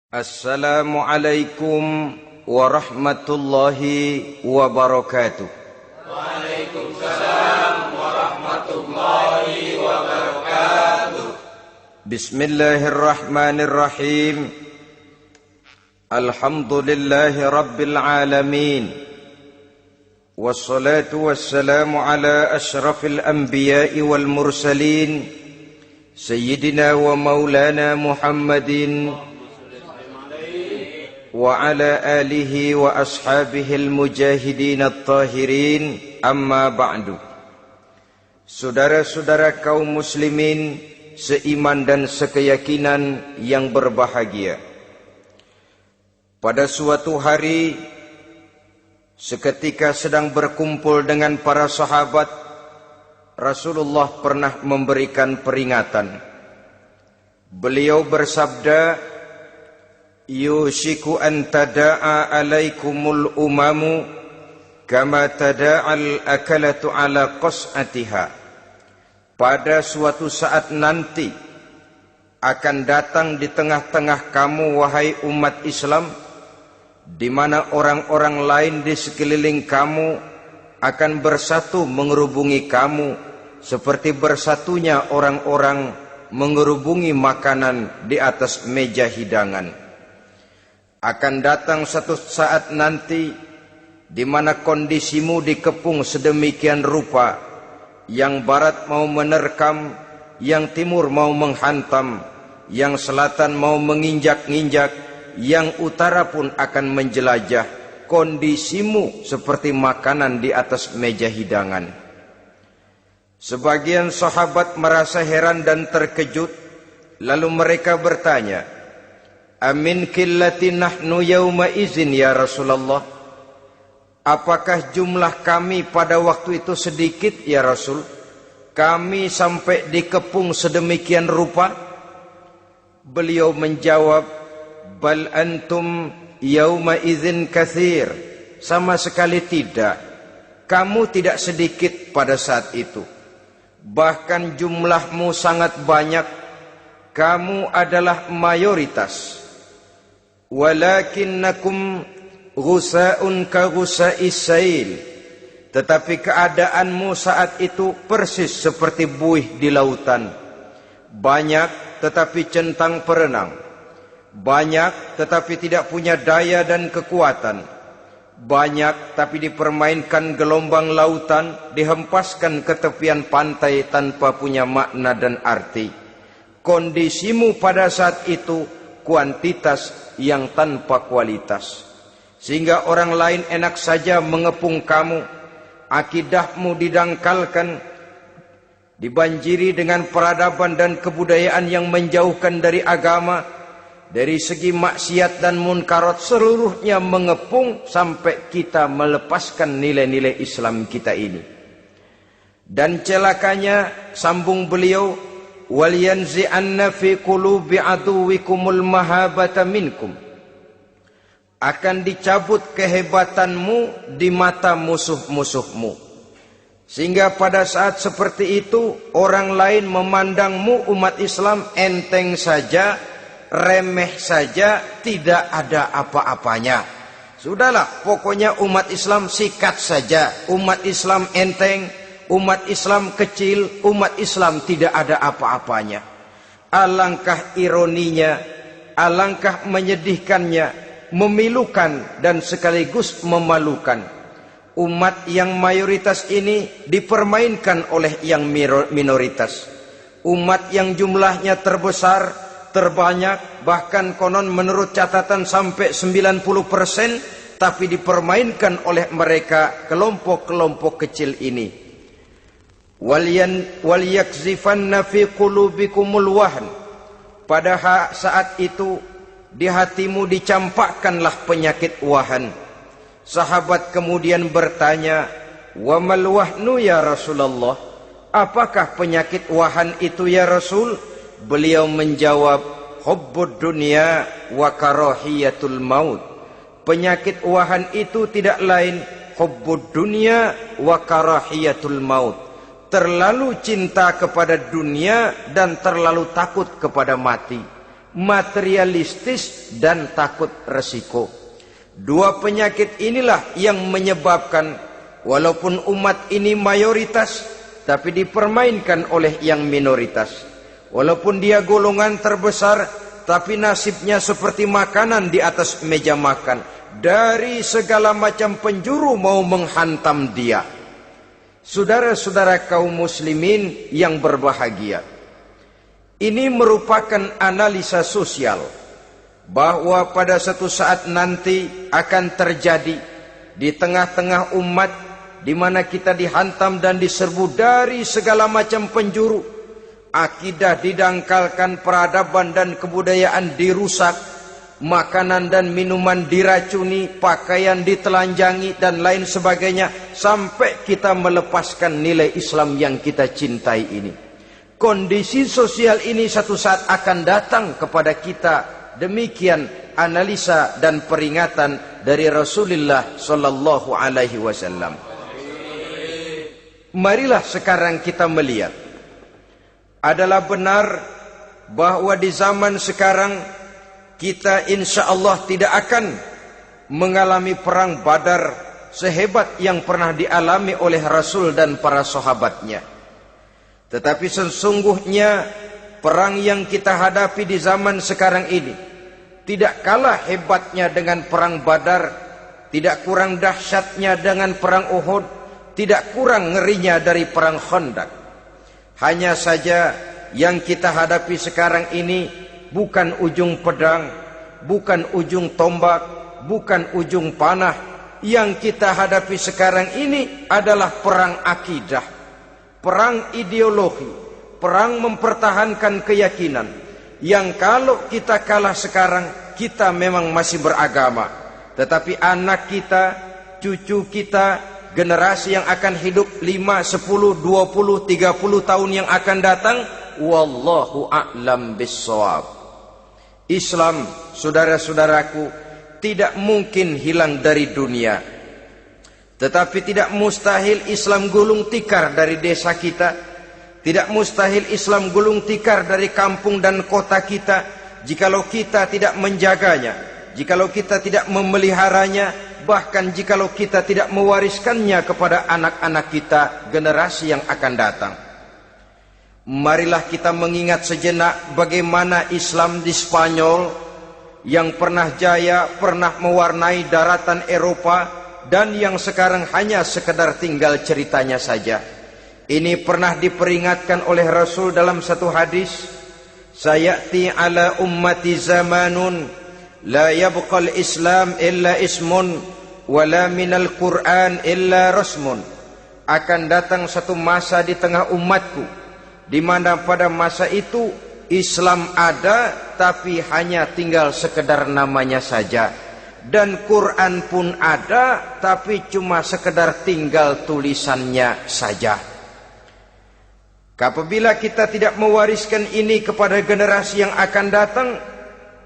Assalamualaikum warahmatullahi wabarakatuh. Waalaikumsalam warahmatullahi wabarakatuh. Bismillahirrahmanirrahim. Alhamdulillahi rabbil alamin. Wassalatu wassalamu ala ashrafil anbiya'i wal mursalin, Sayyidina wa maulana Muhammadin wa ala alihi wa ashabihil mujahidin at-tahirin, amma ba'du. Saudara-saudara kaum muslimin seiman dan sekeyakinan yang berbahagia, pada suatu hari seketika sedang berkumpul dengan para sahabat, Rasulullah pernah memberikan peringatan. Beliau bersabda, yushiku an tada'a alaikumul umamu kama tada'al akalatu ala qas'atiha. Pada suatu saat nanti akan datang di tengah-tengah kamu, wahai umat Islam, di mana orang-orang lain di sekeliling kamu akan bersatu mengerubungi kamu seperti bersatunya orang-orang mengerubungi makanan di atas meja hidangan. Akan datang satu saat nanti di mana kondisimu dikepung sedemikian rupa, yang barat mau menerkam, yang timur mau menghantam, yang selatan mau menginjak-injak, yang utara pun akan menjelajah. Kondisimu seperti makanan di atas meja hidangan. Sebagian sahabat merasa heran dan terkejut, lalu mereka bertanya, amin qillati nahnu yawma izin ya Rasulullah? Apakah jumlah kami pada waktu itu sedikit ya Rasul? Kami sampai dikepung sedemikian rupa? Beliau menjawab, bal antum yawma izin katsir. Sama sekali tidak. Kamu tidak sedikit pada saat itu. Bahkan jumlahmu sangat banyak. Kamu adalah mayoritas. Walakinnakum ghusa'un ka ghusa'is sail. Tetapi keadaanmu saat itu persis seperti buih di lautan. Banyak tetapi centang perenang. Banyak tetapi tidak punya daya dan kekuatan. Banyak tapi dipermainkan gelombang lautan, dihempaskan ke tepian pantai tanpa punya makna dan arti. Kondisimu pada saat itu kuantitas yang tanpa kualitas, sehingga orang lain enak saja mengepung kamu. Akidahmu didangkalkan, dibanjiri dengan peradaban dan kebudayaan yang menjauhkan dari agama. Dari segi maksiat dan munkarat seluruhnya mengepung sampai kita melepaskan nilai-nilai Islam kita ini. Dan celakanya, sambung beliau, wal yanzi'anna fi qulubi aduwikumul mahabata minkum. Akan dicabut kehebatanmu di mata musuh-musuhmu. Sehingga pada saat seperti itu orang lain memandangmu umat Islam enteng saja, remeh saja, tidak ada apa-apanya. Sudahlah, pokoknya umat Islam sikat saja. Umat Islam enteng, umat Islam kecil, umat Islam tidak ada apa-apanya. Alangkah ironinya, alangkah menyedihkannya, memilukan dan sekaligus memalukan. Umat yang mayoritas ini dipermainkan oleh yang minoritas. Umat yang jumlahnya terbesar, terbanyak, bahkan konon menurut catatan sampai 90%, tapi dipermainkan oleh mereka kelompok-kelompok kecil ini. Wal yakzifanna fi qulubikumul wahn. Pada saat itu di hatimu dicampakkanlah penyakit wahan. Sahabat kemudian bertanya, wa mal wahnu ya Rasulullah? Apakah penyakit wahan itu ya Rasul? Beliau menjawab, hubbud dunya wa karahiyatul maut. Penyakit wahan itu tidak lain hubbud dunya wa karahiyatul maut. Terlalu cinta kepada dunia dan terlalu takut kepada mati. materialistis dan takut resiko. Dua penyakit inilah yang menyebabkan walaupun umat ini mayoritas, tapi dipermainkan oleh yang minoritas. Walaupun dia golongan terbesar, tapi nasibnya seperti makanan di atas meja makan. Dari segala macam penjuru mau menghantam dia. Saudara-saudara kaum muslimin yang berbahagia, ini merupakan analisa sosial bahwa pada satu saat nanti akan terjadi di tengah-tengah umat di mana kita dihantam dan diserbu dari segala macam penjuru. Akidah didangkalkan, peradaban dan kebudayaan dirusak, makanan dan minuman diracuni, pakaian ditelanjangi dan lain sebagainya, sampai kita melepaskan nilai Islam yang kita cintai ini. Kondisi sosial ini satu saat akan datang kepada kita. Demikian analisa dan peringatan dari Rasulullah sallallahu alaihi wasallam. Marilah sekarang kita melihat, adalah benar bahwa di zaman sekarang kita insya Allah tidak akan mengalami perang Badar sehebat yang pernah dialami oleh Rasul dan para sahabatnya. Tetapi sesungguhnya perang yang kita hadapi di zaman sekarang ini tidak kalah hebatnya dengan perang Badar, tidak kurang dahsyatnya dengan perang Uhud, tidak kurang ngerinya dari perang Khandaq. Hanya saja yang kita hadapi sekarang ini bukan ujung pedang, bukan ujung tombak, bukan ujung panah. Yang kita hadapi sekarang ini adalah perang akidah, perang ideologi, perang mempertahankan keyakinan. Yang kalau kita kalah sekarang, kita memang masih beragama. Tetapi anak kita, cucu kita, generasi yang akan hidup 5, 10, 20, 30 tahun yang akan datang, wallahu a'lam bissawab. Islam, saudara-saudaraku, tidak mungkin hilang dari dunia. Tetapi tidak mustahil Islam gulung tikar dari desa kita. Tidak mustahil Islam gulung tikar dari kampung dan kota kita, jikalau kita tidak menjaganya, jikalau kita tidak memeliharanya, bahkan jikalau kita tidak mewariskannya kepada anak-anak kita, generasi yang akan datang. Marilah kita mengingat sejenak bagaimana Islam di Spanyol yang pernah jaya, pernah mewarnai daratan Eropa, dan yang sekarang hanya sekedar tinggal ceritanya saja. Ini pernah diperingatkan oleh Rasul dalam satu hadis, sayati ala ummati zamanun la yabqal Islam illa ismun wala minal Quran illa rasmun. Akan datang satu masa di tengah umatku di mana pada masa itu Islam ada tapi hanya tinggal sekedar namanya saja, dan Quran pun ada tapi cuma sekedar tinggal tulisannya saja. Apabila kita tidak mewariskan ini kepada generasi yang akan datang,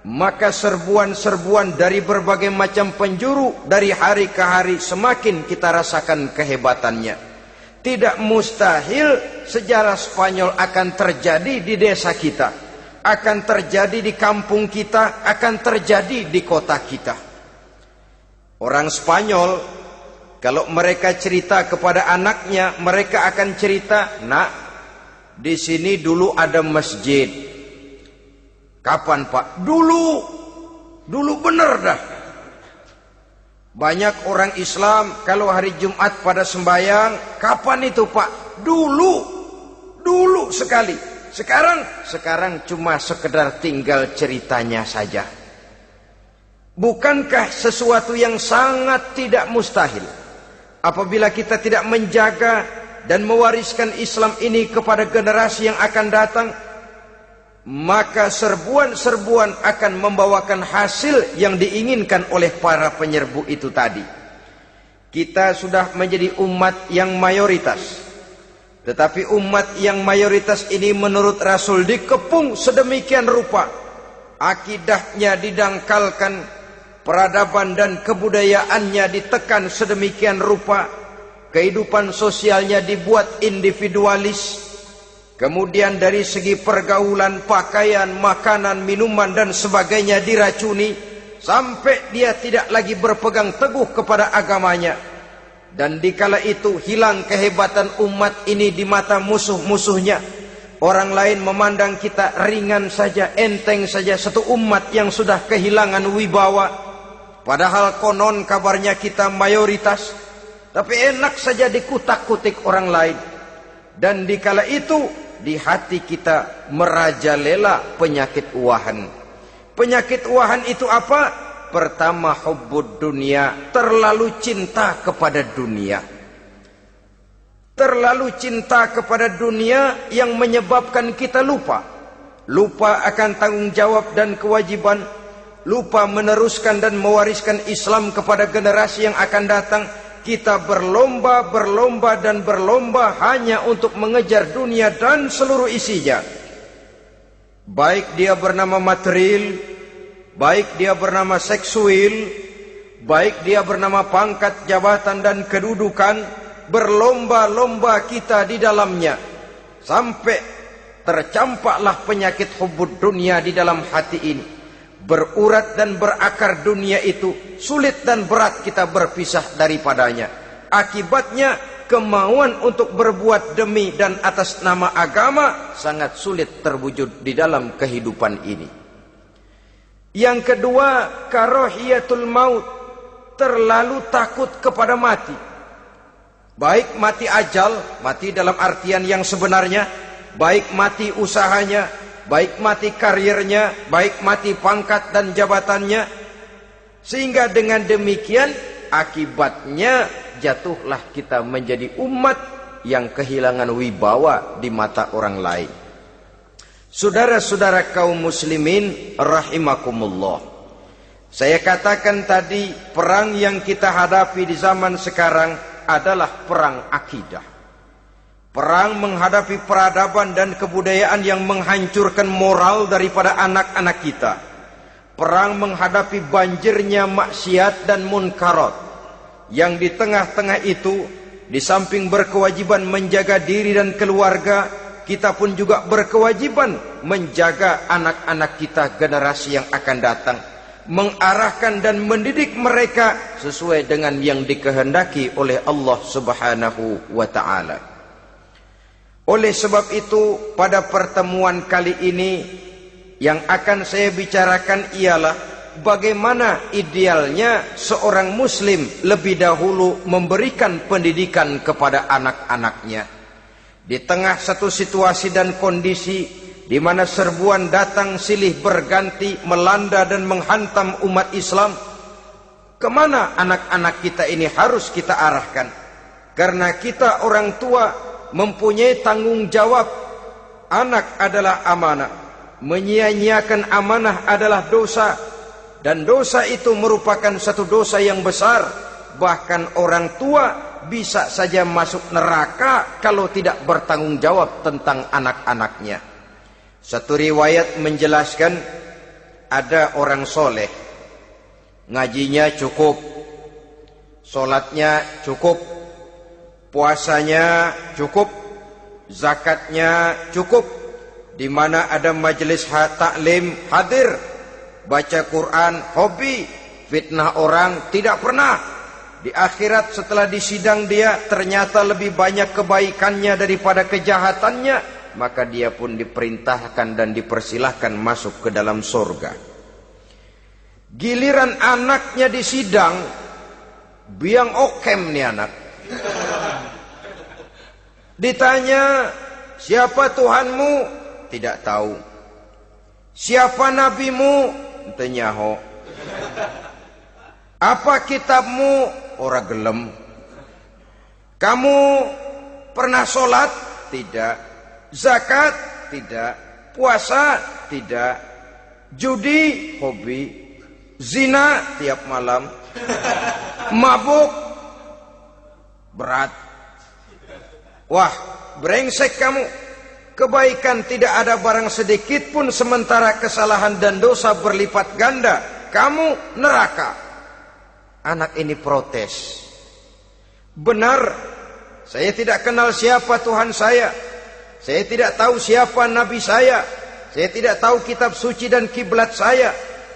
maka serbuan-serbuan dari berbagai macam penjuru dari hari ke hari semakin kita rasakan kehebatannya. Tidak mustahil sejarah Spanyol akan terjadi di desa kita, akan terjadi di kampung kita, akan terjadi di kota kita. Orang Spanyol, kalau mereka cerita kepada anaknya, mereka akan cerita, nak, di sini dulu ada masjid. Kapan, Pak? Dulu bener dah. Banyak orang Islam kalau hari Jumat pada sembahyang, kapan itu, Pak? Dulu sekali. Sekarang cuma sekedar tinggal ceritanya saja. Bukankah sesuatu yang sangat tidak mustahil apabila kita tidak menjaga dan mewariskan Islam ini kepada generasi yang akan datang? Maka serbuan-serbuan akan membawakan hasil yang diinginkan oleh para penyerbu itu tadi. Kita sudah menjadi umat yang mayoritas, tetapi umat yang mayoritas ini menurut Rasul dikepung sedemikian rupa, akidahnya didangkalkan, peradaban dan kebudayaannya ditekan sedemikian rupa, kehidupan sosialnya dibuat individualis. Kemudian dari segi pergaulan, pakaian, makanan, minuman dan sebagainya diracuni sampai dia tidak lagi berpegang teguh kepada agamanya. Dan dikala itu hilang kehebatan umat ini di mata musuh-musuhnya. Orang lain memandang kita ringan saja, enteng saja, satu umat yang sudah kehilangan wibawa. Padahal konon kabarnya kita mayoritas, tapi enak saja dikutak-kutik orang lain. Dan dikala itu di hati kita merajalela penyakit uahan. Penyakit uahan itu apa? Pertama, hubbud dunia, terlalu cinta kepada dunia. Terlalu cinta kepada dunia yang menyebabkan kita lupa. Lupa akan tanggung jawab dan kewajiban. Lupa meneruskan dan mewariskan Islam kepada generasi yang akan datang. Kita berlomba hanya untuk mengejar dunia dan seluruh isinya. Baik dia bernama material, baik dia bernama seksual, baik dia bernama pangkat, jabatan dan kedudukan, berlomba-lomba kita di dalamnya. Sampai tercampaklah penyakit hubbud dunia di dalam hati ini. Berurat dan berakar dunia itu, sulit dan berat kita berpisah daripadanya. Akibatnya kemauan untuk berbuat demi dan atas nama agama sangat sulit terwujud di dalam kehidupan ini. Yang kedua, karahiyatul maut, terlalu takut kepada mati. Baik mati ajal, mati dalam artian yang sebenarnya, baik mati usahanya, baik mati karirnya, baik mati pangkat dan jabatannya. Sehingga dengan demikian akibatnya jatuhlah kita menjadi umat yang kehilangan wibawa di mata orang lain. Saudara-saudara kaum muslimin rahimakumullah, saya katakan tadi, perang yang kita hadapi di zaman sekarang adalah perang akidah. Perang menghadapi peradaban dan kebudayaan yang menghancurkan moral daripada anak-anak kita. Perang menghadapi banjirnya maksiat dan munkarat. Yang di tengah-tengah itu, di samping berkewajiban menjaga diri dan keluarga, kita pun juga berkewajiban menjaga anak-anak kita, generasi yang akan datang. Mengarahkan dan mendidik mereka sesuai dengan yang dikehendaki oleh Allah Subhanahu wa ta'ala. Oleh sebab itu, pada pertemuan kali ini yang akan saya bicarakan ialah bagaimana idealnya seorang muslim lebih dahulu memberikan pendidikan kepada anak-anaknya. Di tengah satu situasi dan kondisi di mana serbuan datang silih berganti melanda dan menghantam umat Islam, kemana anak-anak kita ini harus kita arahkan? Karena kita orang tua mempunyai tanggung jawab. Anak adalah amanah. Menyia-nyiakan amanah adalah dosa. Dan dosa itu merupakan satu dosa yang besar. Bahkan orang tua bisa saja masuk neraka kalau tidak bertanggung jawab tentang anak-anaknya. Satu riwayat menjelaskan, ada orang soleh, ngajinya cukup, solatnya cukup, puasanya cukup, zakatnya cukup, di mana ada majelis taklim hadir, baca Quran hobi, fitnah orang tidak pernah. Di akhirat setelah disidang dia ternyata lebih banyak kebaikannya daripada kejahatannya, maka dia pun diperintahkan dan dipersilahkan masuk ke dalam surga. Giliran anaknya disidang, biang okem nih anak. Ditanya, siapa Tuhanmu? Tidak tahu. Siapa nabimu? Tenyaho. Apa kitabmu? Ora gelem. Kamu pernah sholat? Tidak. Zakat? Tidak. Puasa? Tidak. Judi? Hobi. Zina? Tiap malam. Mabuk? Berat. Wah, brengsek kamu. Kebaikan tidak ada barang sedikit pun, sementara kesalahan dan dosa berlipat ganda. Kamu neraka. Anak ini protes. Benar, saya tidak kenal siapa Tuhan saya. Saya tidak tahu siapa nabi saya. Saya tidak tahu kitab suci dan kiblat saya.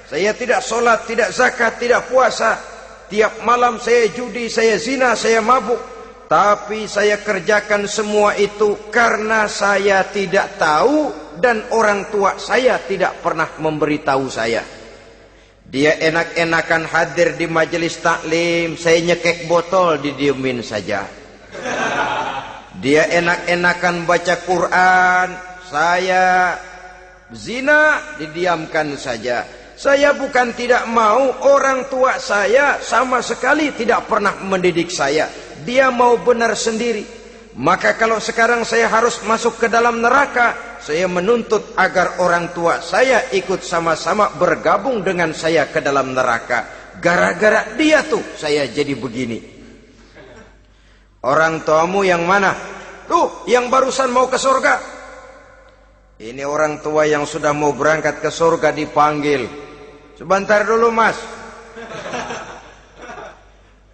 Saya tidak sholat, tidak zakat, tidak puasa. Tiap malam saya judi, saya zina, saya mabuk. Tapi saya kerjakan semua itu karena saya tidak tahu dan orang tua saya tidak pernah memberitahu saya. Dia enak-enakan hadir di majelis taklim, saya nyekek botol, didiemin saja. Dia enak-enakan baca Quran, saya zina, didiamkan saja. Saya bukan tidak mau, orang tua saya sama sekali tidak pernah mendidik saya. Dia mau benar sendiri. Maka kalau sekarang saya harus masuk ke dalam neraka, saya menuntut agar orang tua saya ikut sama-sama bergabung dengan saya ke dalam neraka. Gara-gara dia tuh saya jadi begini. Orang tuamu yang mana? Tuh, yang barusan mau ke surga. Ini orang tua yang sudah mau berangkat ke surga dipanggil. Sebentar dulu, Mas.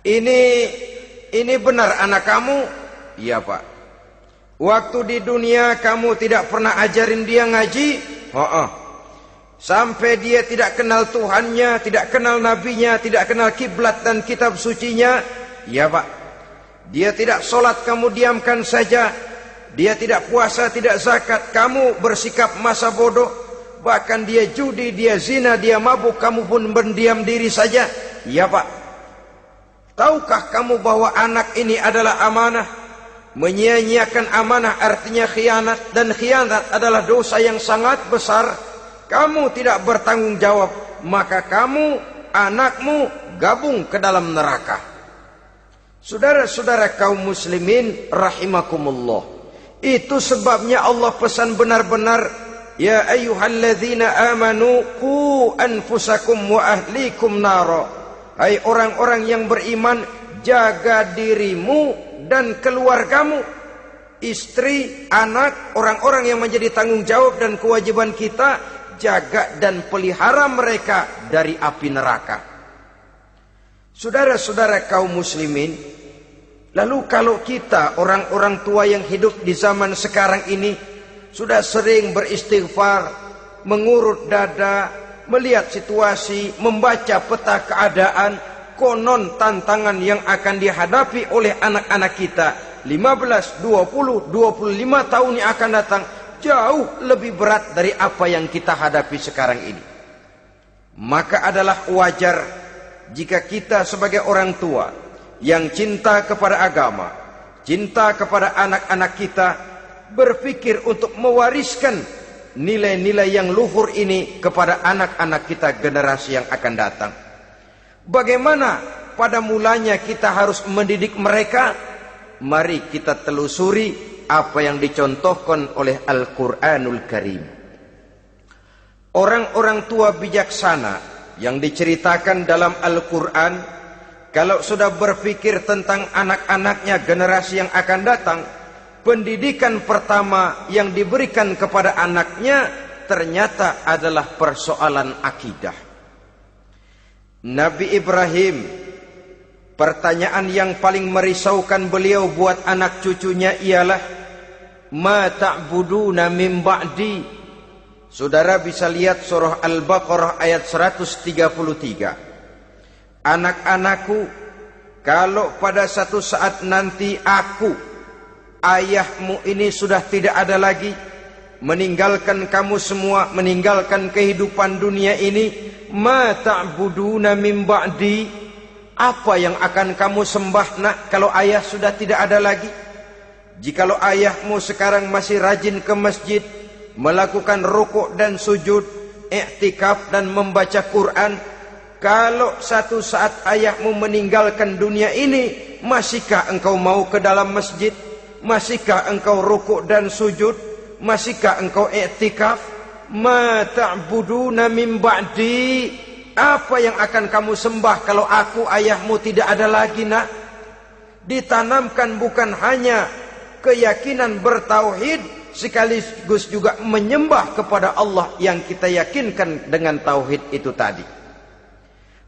Ini benar anak kamu? Iya, Pak. Waktu di dunia kamu tidak pernah ajarin dia ngaji? Sampai dia tidak kenal Tuhannya, tidak kenal nabinya, tidak kenal kiblat dan kitab sucinya? Iya, Pak. Dia tidak sholat, kamu diamkan saja. Dia tidak puasa, tidak zakat, kamu bersikap masa bodoh. Bahkan dia judi, dia zina, dia mabuk, kamu pun berdiam diri saja. Iya, Pak. Tahukah kamu bahwa anak ini adalah amanah? Menyia-nyiakan amanah artinya khianat, dan khianat adalah dosa yang sangat besar. Kamu tidak bertanggung jawab, maka kamu, anakmu gabung ke dalam neraka. Saudara-saudara kaum muslimin rahimakumullah, itu sebabnya Allah pesan benar-benar, ya ayyuhalladzina amanu qu anfusakum wa ahlikum nara. Hai orang-orang yang beriman, jaga dirimu dan keluargamu, istri, anak, orang-orang yang menjadi tanggung jawab dan kewajiban kita, jaga dan pelihara mereka dari api neraka. Saudara-saudara kaum muslimin, lalu kalau kita orang-orang tua yang hidup di zaman sekarang ini sudah sering beristighfar, mengurut dada, melihat situasi, membaca peta keadaan, konon tantangan yang akan dihadapi oleh anak-anak kita 15, 20, 25 tahun yang akan datang jauh lebih berat dari apa yang kita hadapi sekarang ini. Maka adalah wajar jika kita sebagai orang tua yang cinta kepada agama, cinta kepada anak-anak kita, berpikir untuk mewariskan nilai-nilai yang luhur ini kepada anak-anak kita generasi yang akan datang. Bagaimana pada mulanya kita harus mendidik mereka? Mari kita telusuri apa yang dicontohkan oleh Al-Quranul Karim. Orang-orang tua bijaksana yang diceritakan dalam Al-Quran, kalau sudah berpikir tentang anak-anaknya generasi yang akan datang, pendidikan pertama yang diberikan kepada anaknya ternyata adalah persoalan akidah. Nabi Ibrahim, pertanyaan yang paling merisaukan beliau buat anak cucunya ialah, ma ta'buduna min ba'di. Saudara bisa lihat surah Al-Baqarah ayat 133. Anak-anakku, kalau pada satu saat nanti aku, ayahmu ini sudah tidak ada lagi, meninggalkan kamu semua, meninggalkan kehidupan dunia ini, ma ta'buduna min ba'di, apa yang akan kamu sembah nak kalau ayah sudah tidak ada lagi? Jikalau ayahmu sekarang masih rajin ke masjid, melakukan rukuk dan sujud, i'tikaf dan membaca Quran, kalau satu saat ayahmu meninggalkan dunia ini, masihkah engkau mau ke dalam masjid? Masihkah engkau rukuk dan sujud? Masihkah engkau i'tikaf? Ma ta'buduna min ba'di, apa yang akan kamu sembah kalau aku ayahmu tidak ada lagi nak? Ditanamkan bukan hanya keyakinan bertauhid, sekaligus juga menyembah kepada Allah yang kita yakinkan dengan tauhid itu tadi.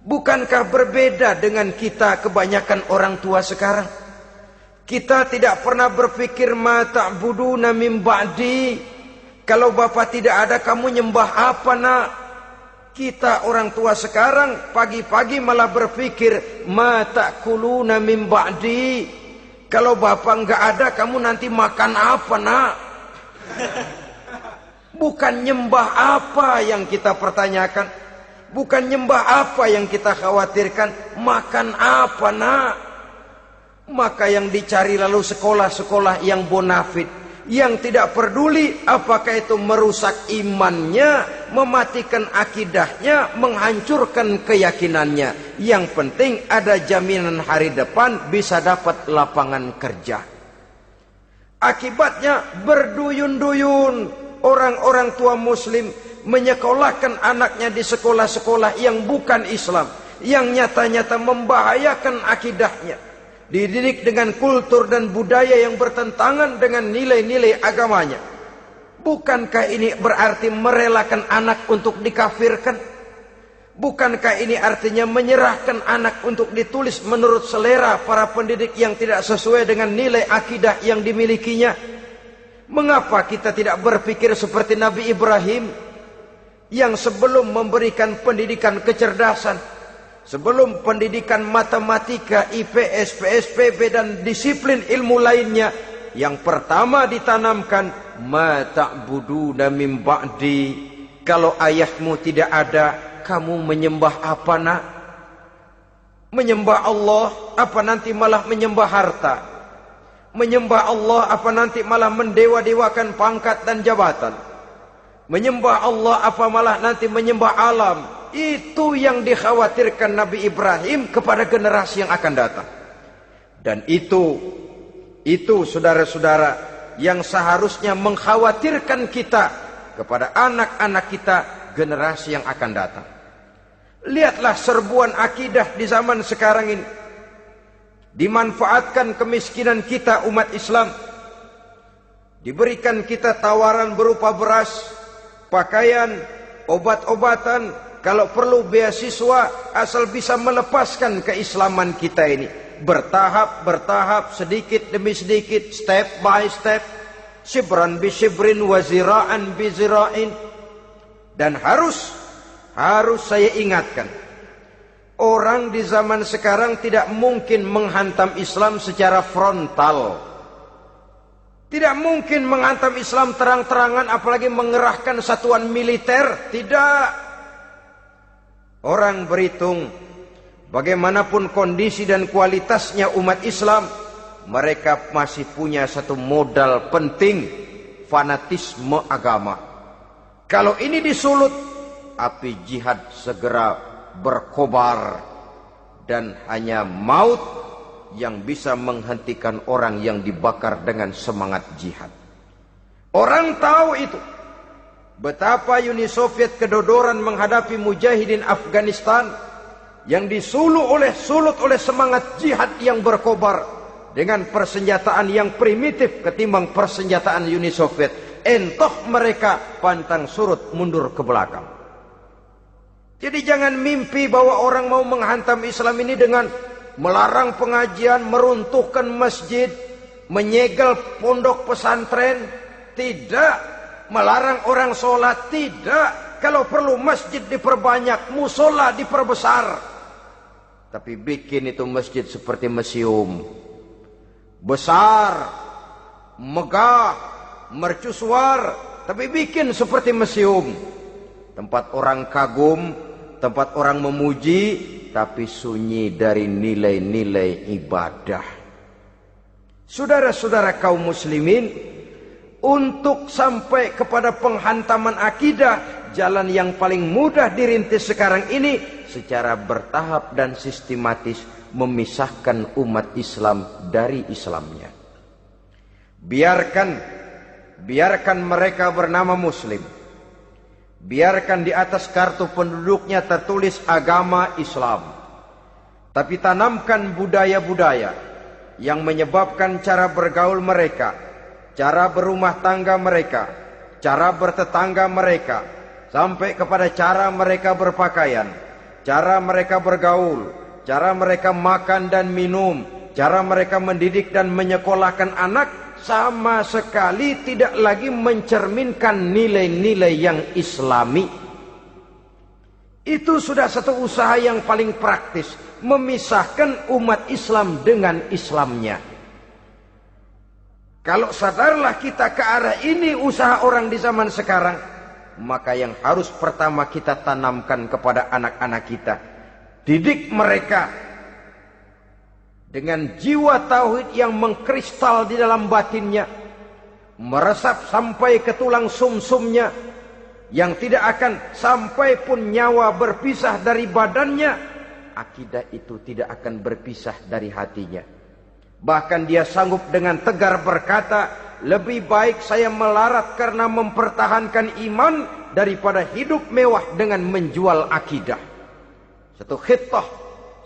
Bukankah berbeda dengan kita kebanyakan orang tua sekarang? Kita tidak pernah berpikir ma ta'buduna min ba'di. Kalau bapak tidak ada, kamu nyembah apa nak? Kita orang tua sekarang pagi-pagi malah berpikir ma ta'kuluna min ba'di. Kalau bapak enggak ada, kamu nanti makan apa nak? Bukan nyembah apa yang kita pertanyakan, bukan nyembah apa yang kita khawatirkan, makan apa nak? Maka yang dicari lalu sekolah-sekolah yang bonafit, yang tidak peduli apakah itu merusak imannya, mematikan akidahnya, menghancurkan keyakinannya. Yang penting ada jaminan hari depan bisa dapat lapangan kerja. Akibatnya berduyun-duyun orang-orang tua muslim menyekolahkan anaknya di sekolah-sekolah yang bukan Islam, yang nyata-nyata membahayakan akidahnya, dididik dengan kultur dan budaya yang bertentangan dengan nilai-nilai agamanya. Bukankah ini berarti merelakan anak untuk dikafirkan? Bukankah ini artinya menyerahkan anak untuk ditulis menurut selera para pendidik yang tidak sesuai dengan nilai akidah yang dimilikinya? Mengapa kita tidak berpikir seperti Nabi Ibrahim, yang sebelum memberikan pendidikan kecerdasan, sebelum pendidikan matematika, IPS, PSPB dan disiplin ilmu lainnya, yang pertama ditanamkan ma ta'buduna min ba'di. Kalau ayahmu tidak ada, kamu menyembah apa nak? Menyembah Allah apa nanti malah menyembah harta? Menyembah Allah apa nanti malah mendewa-dewakan pangkat dan jabatan? Menyembah Allah apa malah nanti menyembah alam? Itu yang dikhawatirkan Nabi Ibrahim kepada generasi yang akan datang. Dan itu saudara-saudara yang seharusnya mengkhawatirkan kita kepada anak-anak kita, generasi yang akan datang. Lihatlah serbuan akidah di zaman sekarang ini. Dimanfaatkan kemiskinan kita umat Islam. Diberikan kita tawaran berupa beras, pakaian, obat-obatan, kalau perlu beasiswa, asal bisa melepaskan keislaman kita ini. Bertahap, sedikit demi sedikit, step by step, shibran bi shibrin wa zira'an bi zira'in. Dan harus saya ingatkan, orang di zaman sekarang tidak mungkin menghantam Islam secara frontal. Tidak mungkin menghantam Islam terang-terangan, apalagi mengerahkan satuan militer. Tidak. Orang berhitung bagaimanapun kondisi dan kualitasnya umat Islam, mereka masih punya satu modal penting, fanatisme agama. Kalau ini disulut, api jihad segera berkobar, dan hanya maut yang bisa menghentikan orang yang dibakar dengan semangat jihad. Orang tahu itu. Betapa Uni Soviet kedodoran menghadapi mujahidin Afghanistan yang disulut oleh semangat jihad yang berkobar dengan persenjataan yang primitif ketimbang persenjataan Uni Soviet. Entoh mereka pantang surut mundur ke belakang. Jadi jangan mimpi bahwa orang mau menghantam Islam ini dengan melarang pengajian, meruntuhkan masjid, menyegel pondok pesantren. Tidak. Melarang orang sholat. Tidak. Kalau perlu masjid diperbanyak, musola diperbesar. Tapi bikin itu masjid seperti museum. Besar, megah, mercusuar, tapi bikin seperti museum. Tempat orang kagum, tempat orang memuji, tapi sunyi dari nilai-nilai ibadah. Saudara-saudara kaum muslimin, untuk sampai kepada penghantaman akidah, jalan yang paling mudah dirintis sekarang ini secara bertahap dan sistematis, memisahkan umat Islam dari Islamnya. Biarkan mereka bernama Muslim. Biarkan di atas kartu penduduknya tertulis agama Islam. Tapi tanamkan budaya-budaya yang menyebabkan cara bergaul mereka, cara berumah tangga mereka, cara bertetangga mereka, sampai kepada cara mereka berpakaian, cara mereka bergaul, cara mereka makan dan minum, cara mereka mendidik dan menyekolahkan anak sama sekali tidak lagi mencerminkan nilai-nilai yang islami. Itu sudah satu usaha yang paling praktis, memisahkan umat Islam dengan Islamnya. Kalau sadarlah kita ke arah ini usaha orang di zaman sekarang, maka yang harus pertama kita tanamkan kepada anak-anak kita, didik mereka dengan jiwa tauhid yang mengkristal di dalam batinnya, meresap sampai ke tulang sumsumnya, yang tidak akan sampai pun nyawa berpisah dari badannya, akidah itu tidak akan berpisah dari hatinya. Bahkan dia sanggup dengan tegar berkata, lebih baik saya melarat karena mempertahankan iman daripada hidup mewah dengan menjual akidah. Satu khittah,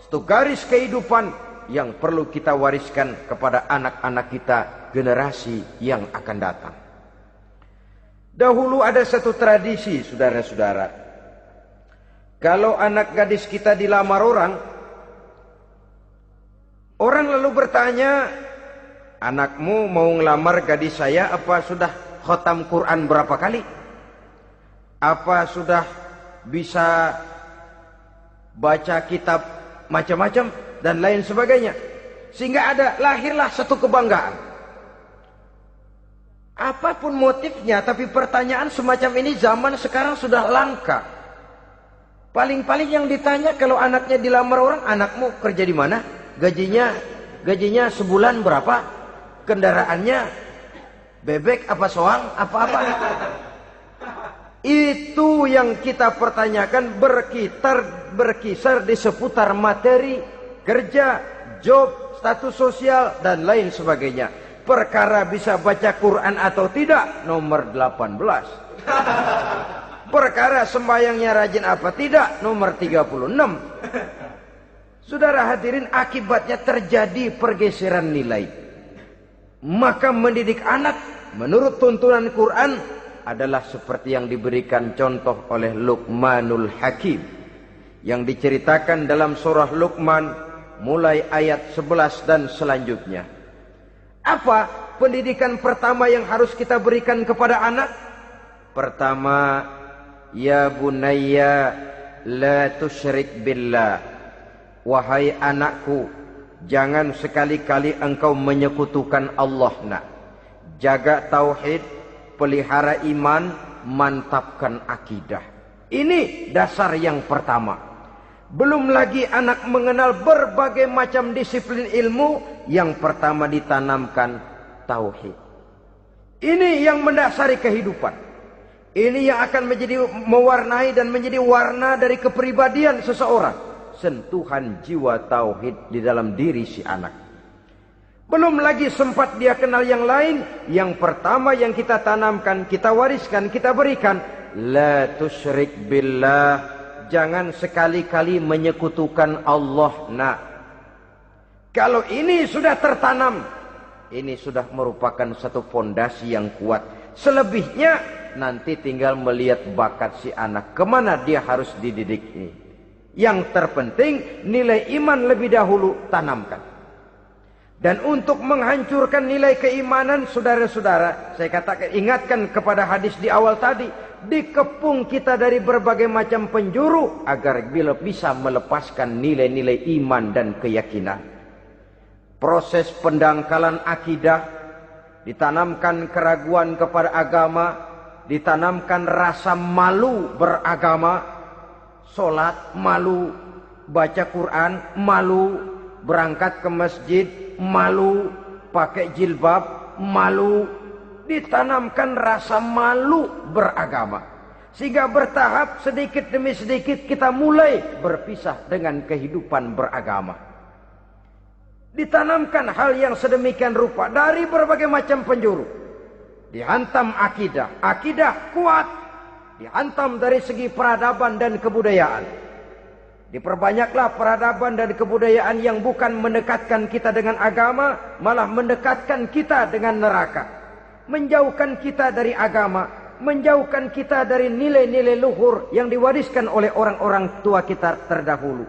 satu garis kehidupan yang perlu kita wariskan kepada anak-anak kita, generasi yang akan datang. Dahulu ada satu tradisi, saudara-saudara. Kalau anak gadis kita dilamar orang, orang lalu bertanya, anakmu mau ngelamar gadis saya, apa sudah khatam Quran berapa kali? Apa sudah bisa baca kitab macam-macam dan lain sebagainya? Sehingga lahirlah satu kebanggaan. Apapun motifnya, tapi pertanyaan semacam ini zaman sekarang sudah langka. Paling-paling yang ditanya kalau anaknya dilamar orang, anakmu kerja di mana? Gajinya sebulan berapa? Kendaraannya bebek apa soang? Apa-apa? Itu yang kita pertanyakan, berkisar di seputar materi, kerja, job, status sosial, dan lain sebagainya. Perkara bisa baca Quran atau tidak, nomor 18. Perkara sembahyangnya rajin apa tidak, nomor 36. Saudara hadirin, akibatnya terjadi pergeseran nilai. Maka mendidik anak menurut tuntunan Quran adalah seperti yang diberikan contoh oleh Luqmanul Hakim, yang diceritakan dalam surah Luqman mulai ayat 11 dan selanjutnya. Apa pendidikan pertama yang harus kita berikan kepada anak? Pertama, ya bunayya la tusyrik billah. Wahai anakku, jangan sekali-kali engkau menyekutukan Allah. Nak, jaga tauhid, pelihara iman, mantapkan akidah. Ini dasar yang pertama. Belum lagi anak mengenal berbagai macam disiplin ilmu, yang pertama ditanamkan tauhid. Ini yang mendasari kehidupan. Ini yang akan menjadi mewarnai dan menjadi warna dari kepribadian seseorang. Sentuhan jiwa tauhid di dalam diri si anak. Belum lagi sempat dia kenal yang lain, yang pertama yang kita tanamkan, kita wariskan, kita berikan, la tusyrik billah. Jangan sekali-kali menyekutukan Allah. Nah, kalau ini sudah tertanam, ini sudah merupakan satu fondasi yang kuat. Selebihnya nanti tinggal melihat bakat si anak, kemana dia harus dididik ini. Yang terpenting nilai iman lebih dahulu tanamkan. Dan untuk menghancurkan nilai keimanan, saudara-saudara, saya katakan, ingatkan kepada hadis di awal tadi, dikepung kita dari berbagai macam penjuru agar bila bisa melepaskan nilai-nilai iman dan keyakinan. Proses pendangkalan akidah, ditanamkan keraguan kepada agama, ditanamkan rasa malu beragama, sholat malu, baca Quran malu, berangkat ke masjid malu, pakai jilbab malu. Ditanamkan rasa malu beragama, sehingga bertahap sedikit demi sedikit kita mulai berpisah dengan kehidupan beragama. Ditanamkan hal yang sedemikian rupa dari berbagai macam penjuru. Dihantam akidah, akidah kuat, dihantam dari segi peradaban dan kebudayaan. Diperbanyaklah peradaban dan kebudayaan yang bukan mendekatkan kita dengan agama, malah mendekatkan kita dengan neraka. Menjauhkan kita dari agama, menjauhkan kita dari nilai-nilai luhur yang diwariskan oleh orang-orang tua kita terdahulu.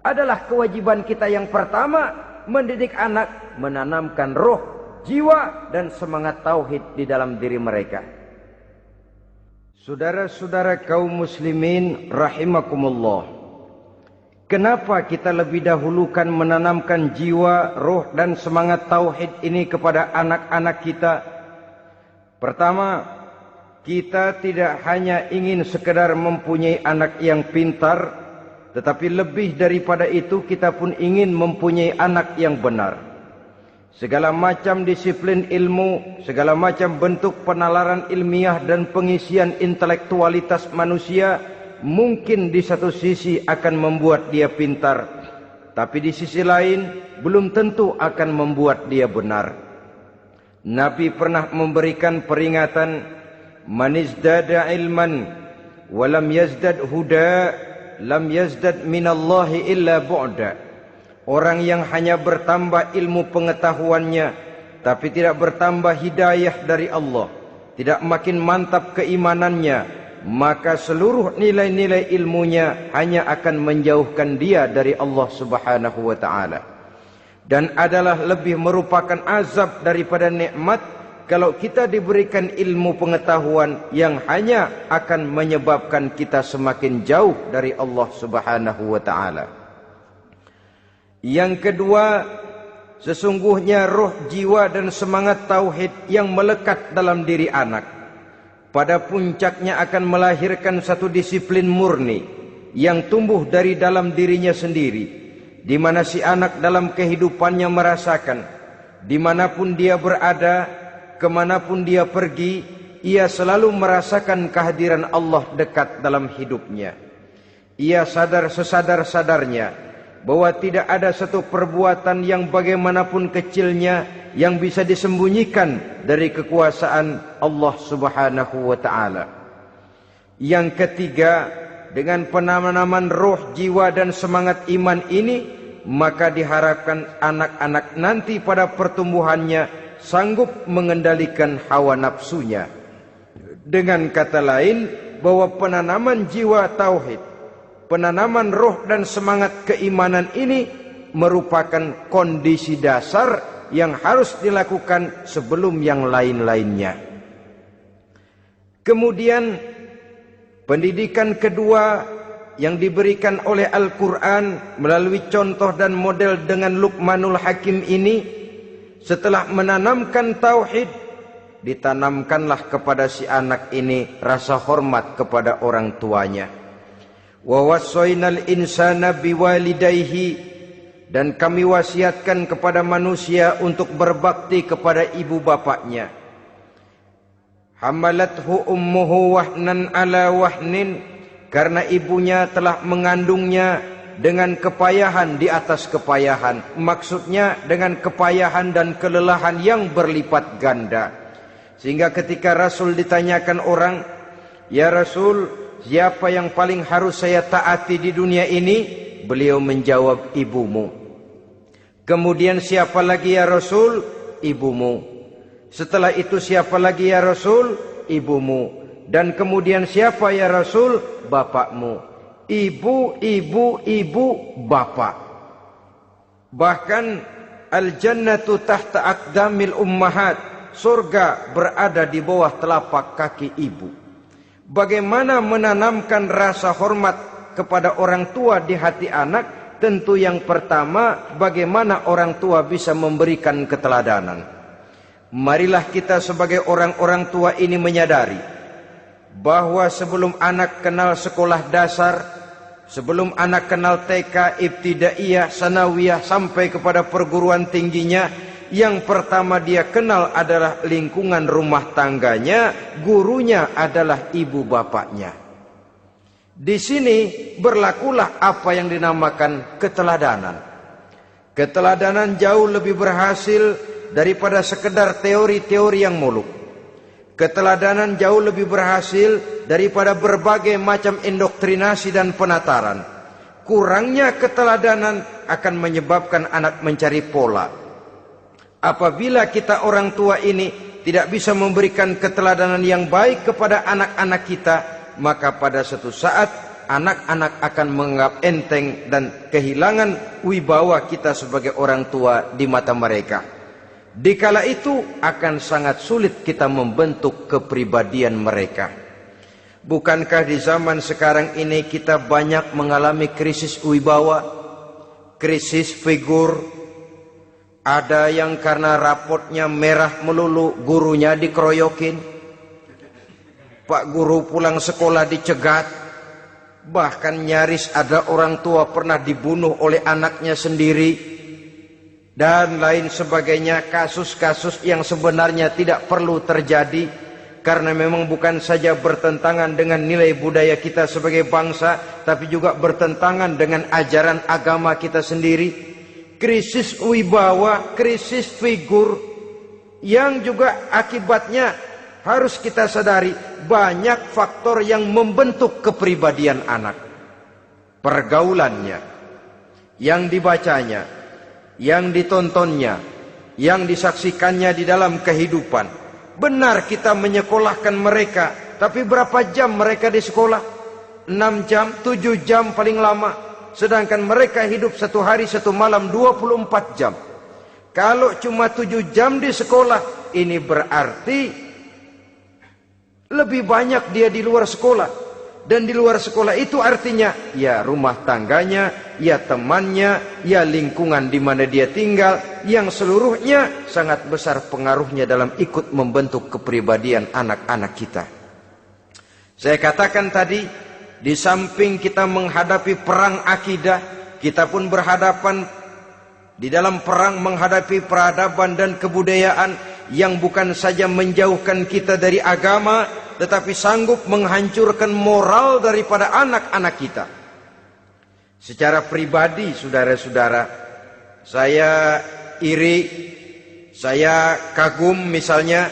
Adalah kewajiban kita yang pertama mendidik anak, menanamkan roh, jiwa dan semangat tauhid di dalam diri mereka. Saudara-saudara kaum muslimin rahimakumullah, kenapa kita lebih dahulukan menanamkan jiwa, roh dan semangat tauhid ini kepada anak-anak kita? Pertama, kita tidak hanya ingin sekedar mempunyai anak yang pintar, tetapi lebih daripada itu kita pun ingin mempunyai anak yang benar. Segala macam disiplin ilmu, segala macam bentuk penalaran ilmiah dan pengisian intelektualitas manusia mungkin di satu sisi akan membuat dia pintar, tapi di sisi lain belum tentu akan membuat dia benar. Nabi pernah memberikan peringatan, man izdada ilman walam yazdad huda lam yazdad minallahi illa bu'da. Orang yang hanya bertambah ilmu pengetahuannya tapi tidak bertambah hidayah dari Allah, tidak makin mantap keimanannya, maka seluruh nilai-nilai ilmunya hanya akan menjauhkan dia dari Allah Subhanahu wa taala. Dan adalah lebih merupakan azab daripada nikmat kalau kita diberikan ilmu pengetahuan yang hanya akan menyebabkan kita semakin jauh dari Allah Subhanahu wa taala. Yang kedua, sesungguhnya roh, jiwa dan semangat tauhid yang melekat dalam diri anak pada puncaknya akan melahirkan satu disiplin murni yang tumbuh dari dalam dirinya sendiri, di mana si anak dalam kehidupannya merasakan dimanapun dia berada, kemanapun dia pergi, ia selalu merasakan kehadiran Allah dekat dalam hidupnya. Ia sadar sesadar-sadarnya bahwa tidak ada satu perbuatan yang bagaimanapun kecilnya yang bisa disembunyikan dari kekuasaan Allah Subhanahu wa taala. Yang ketiga, dengan penanaman roh, jiwa dan semangat iman ini, maka diharapkan anak-anak nanti pada pertumbuhannya sanggup mengendalikan hawa nafsunya. Dengan kata lain, bahwa penanaman jiwa tauhid, penanaman roh dan semangat keimanan ini merupakan kondisi dasar yang harus dilakukan sebelum yang lain-lainnya. Kemudian pendidikan kedua yang diberikan oleh Al-Quran melalui contoh dan model dengan Luqmanul Hakim ini, setelah menanamkan tauhid, ditanamkanlah kepada si anak ini rasa hormat kepada orang tuanya. Wa wassaynal insana biwalidayhi, dan kami wasiatkan kepada manusia untuk berbakti kepada ibu bapaknya. Hamalathu ummuhu wahnan ala wahnin, karena ibunya telah mengandungnya dengan kepayahan di atas kepayahan. Maksudnya dengan kepayahan dan kelelahan yang berlipat ganda. Sehingga ketika Rasul ditanyakan orang, "Ya Rasul, siapa yang paling harus saya taati di dunia ini?" Beliau menjawab, "Ibumu." Kemudian, "Siapa lagi ya Rasul?" "Ibumu." Setelah itu, "Siapa lagi ya Rasul?" "Ibumu." Dan kemudian, "Siapa ya Rasul?" "Bapakmu." Ibu, ibu, ibu, bapak. Bahkan al-jannatu tahta aqdamil ummahat, surga berada di bawah telapak kaki ibu. Bagaimana menanamkan rasa hormat kepada orang tua di hati anak? Tentu yang pertama, bagaimana orang tua bisa memberikan keteladanan. Marilah kita sebagai orang-orang tua ini menyadari bahwa sebelum anak kenal sekolah dasar, sebelum anak kenal TK, ibtidaiyah, sanawiyah sampai kepada perguruan tingginya, yang pertama dia kenal adalah lingkungan rumah tangganya, gurunya adalah ibu bapaknya. Di sini berlakulah apa yang dinamakan keteladanan. Keteladanan jauh lebih berhasil daripada sekedar teori-teori yang muluk. Keteladanan jauh lebih berhasil daripada berbagai macam indoktrinasi dan penataran. Kurangnya keteladanan akan menyebabkan anak mencari pola. Apabila kita orang tua ini tidak bisa memberikan keteladanan yang baik kepada anak-anak kita, maka pada suatu saat anak-anak akan menganggap enteng dan kehilangan wibawa kita sebagai orang tua di mata mereka. Dikala itu akan sangat sulit kita membentuk kepribadian mereka. Bukankah di zaman sekarang ini kita banyak mengalami krisis wibawa, krisis figur? Ada yang karena rapotnya merah melulu, gurunya dikeroyokin. Pak guru pulang sekolah dicegat. Bahkan nyaris ada orang tua pernah dibunuh oleh anaknya sendiri. Dan lain sebagainya, kasus-kasus yang sebenarnya tidak perlu terjadi. Karena memang bukan saja bertentangan dengan nilai budaya kita sebagai bangsa, tapi juga bertentangan dengan ajaran agama kita sendiri. Krisis wibawa, krisis figur, yang juga akibatnya harus kita sadari banyak faktor yang membentuk kepribadian anak. Pergaulannya, yang dibacanya, yang ditontonnya, yang disaksikannya di dalam kehidupan. Benar kita menyekolahkan mereka, tapi berapa jam mereka di sekolah? 6 jam, 7 jam paling lama. Sedangkan mereka hidup 1 hari 1 malam 24 jam. Kalau cuma 7 jam di sekolah, ini berarti lebih banyak dia di luar sekolah. Dan di luar sekolah itu artinya ya rumah tangganya, ya temannya, ya lingkungan di mana dia tinggal, yang seluruhnya sangat besar pengaruhnya dalam ikut membentuk kepribadian anak-anak kita. Saya katakan tadi, di samping kita menghadapi perang akidah, kita pun berhadapan di dalam perang menghadapi peradaban dan kebudayaan yang bukan saja menjauhkan kita dari agama, tetapi sanggup menghancurkan moral daripada anak-anak kita. Secara pribadi, saudara-saudara, saya iri, saya kagum misalnya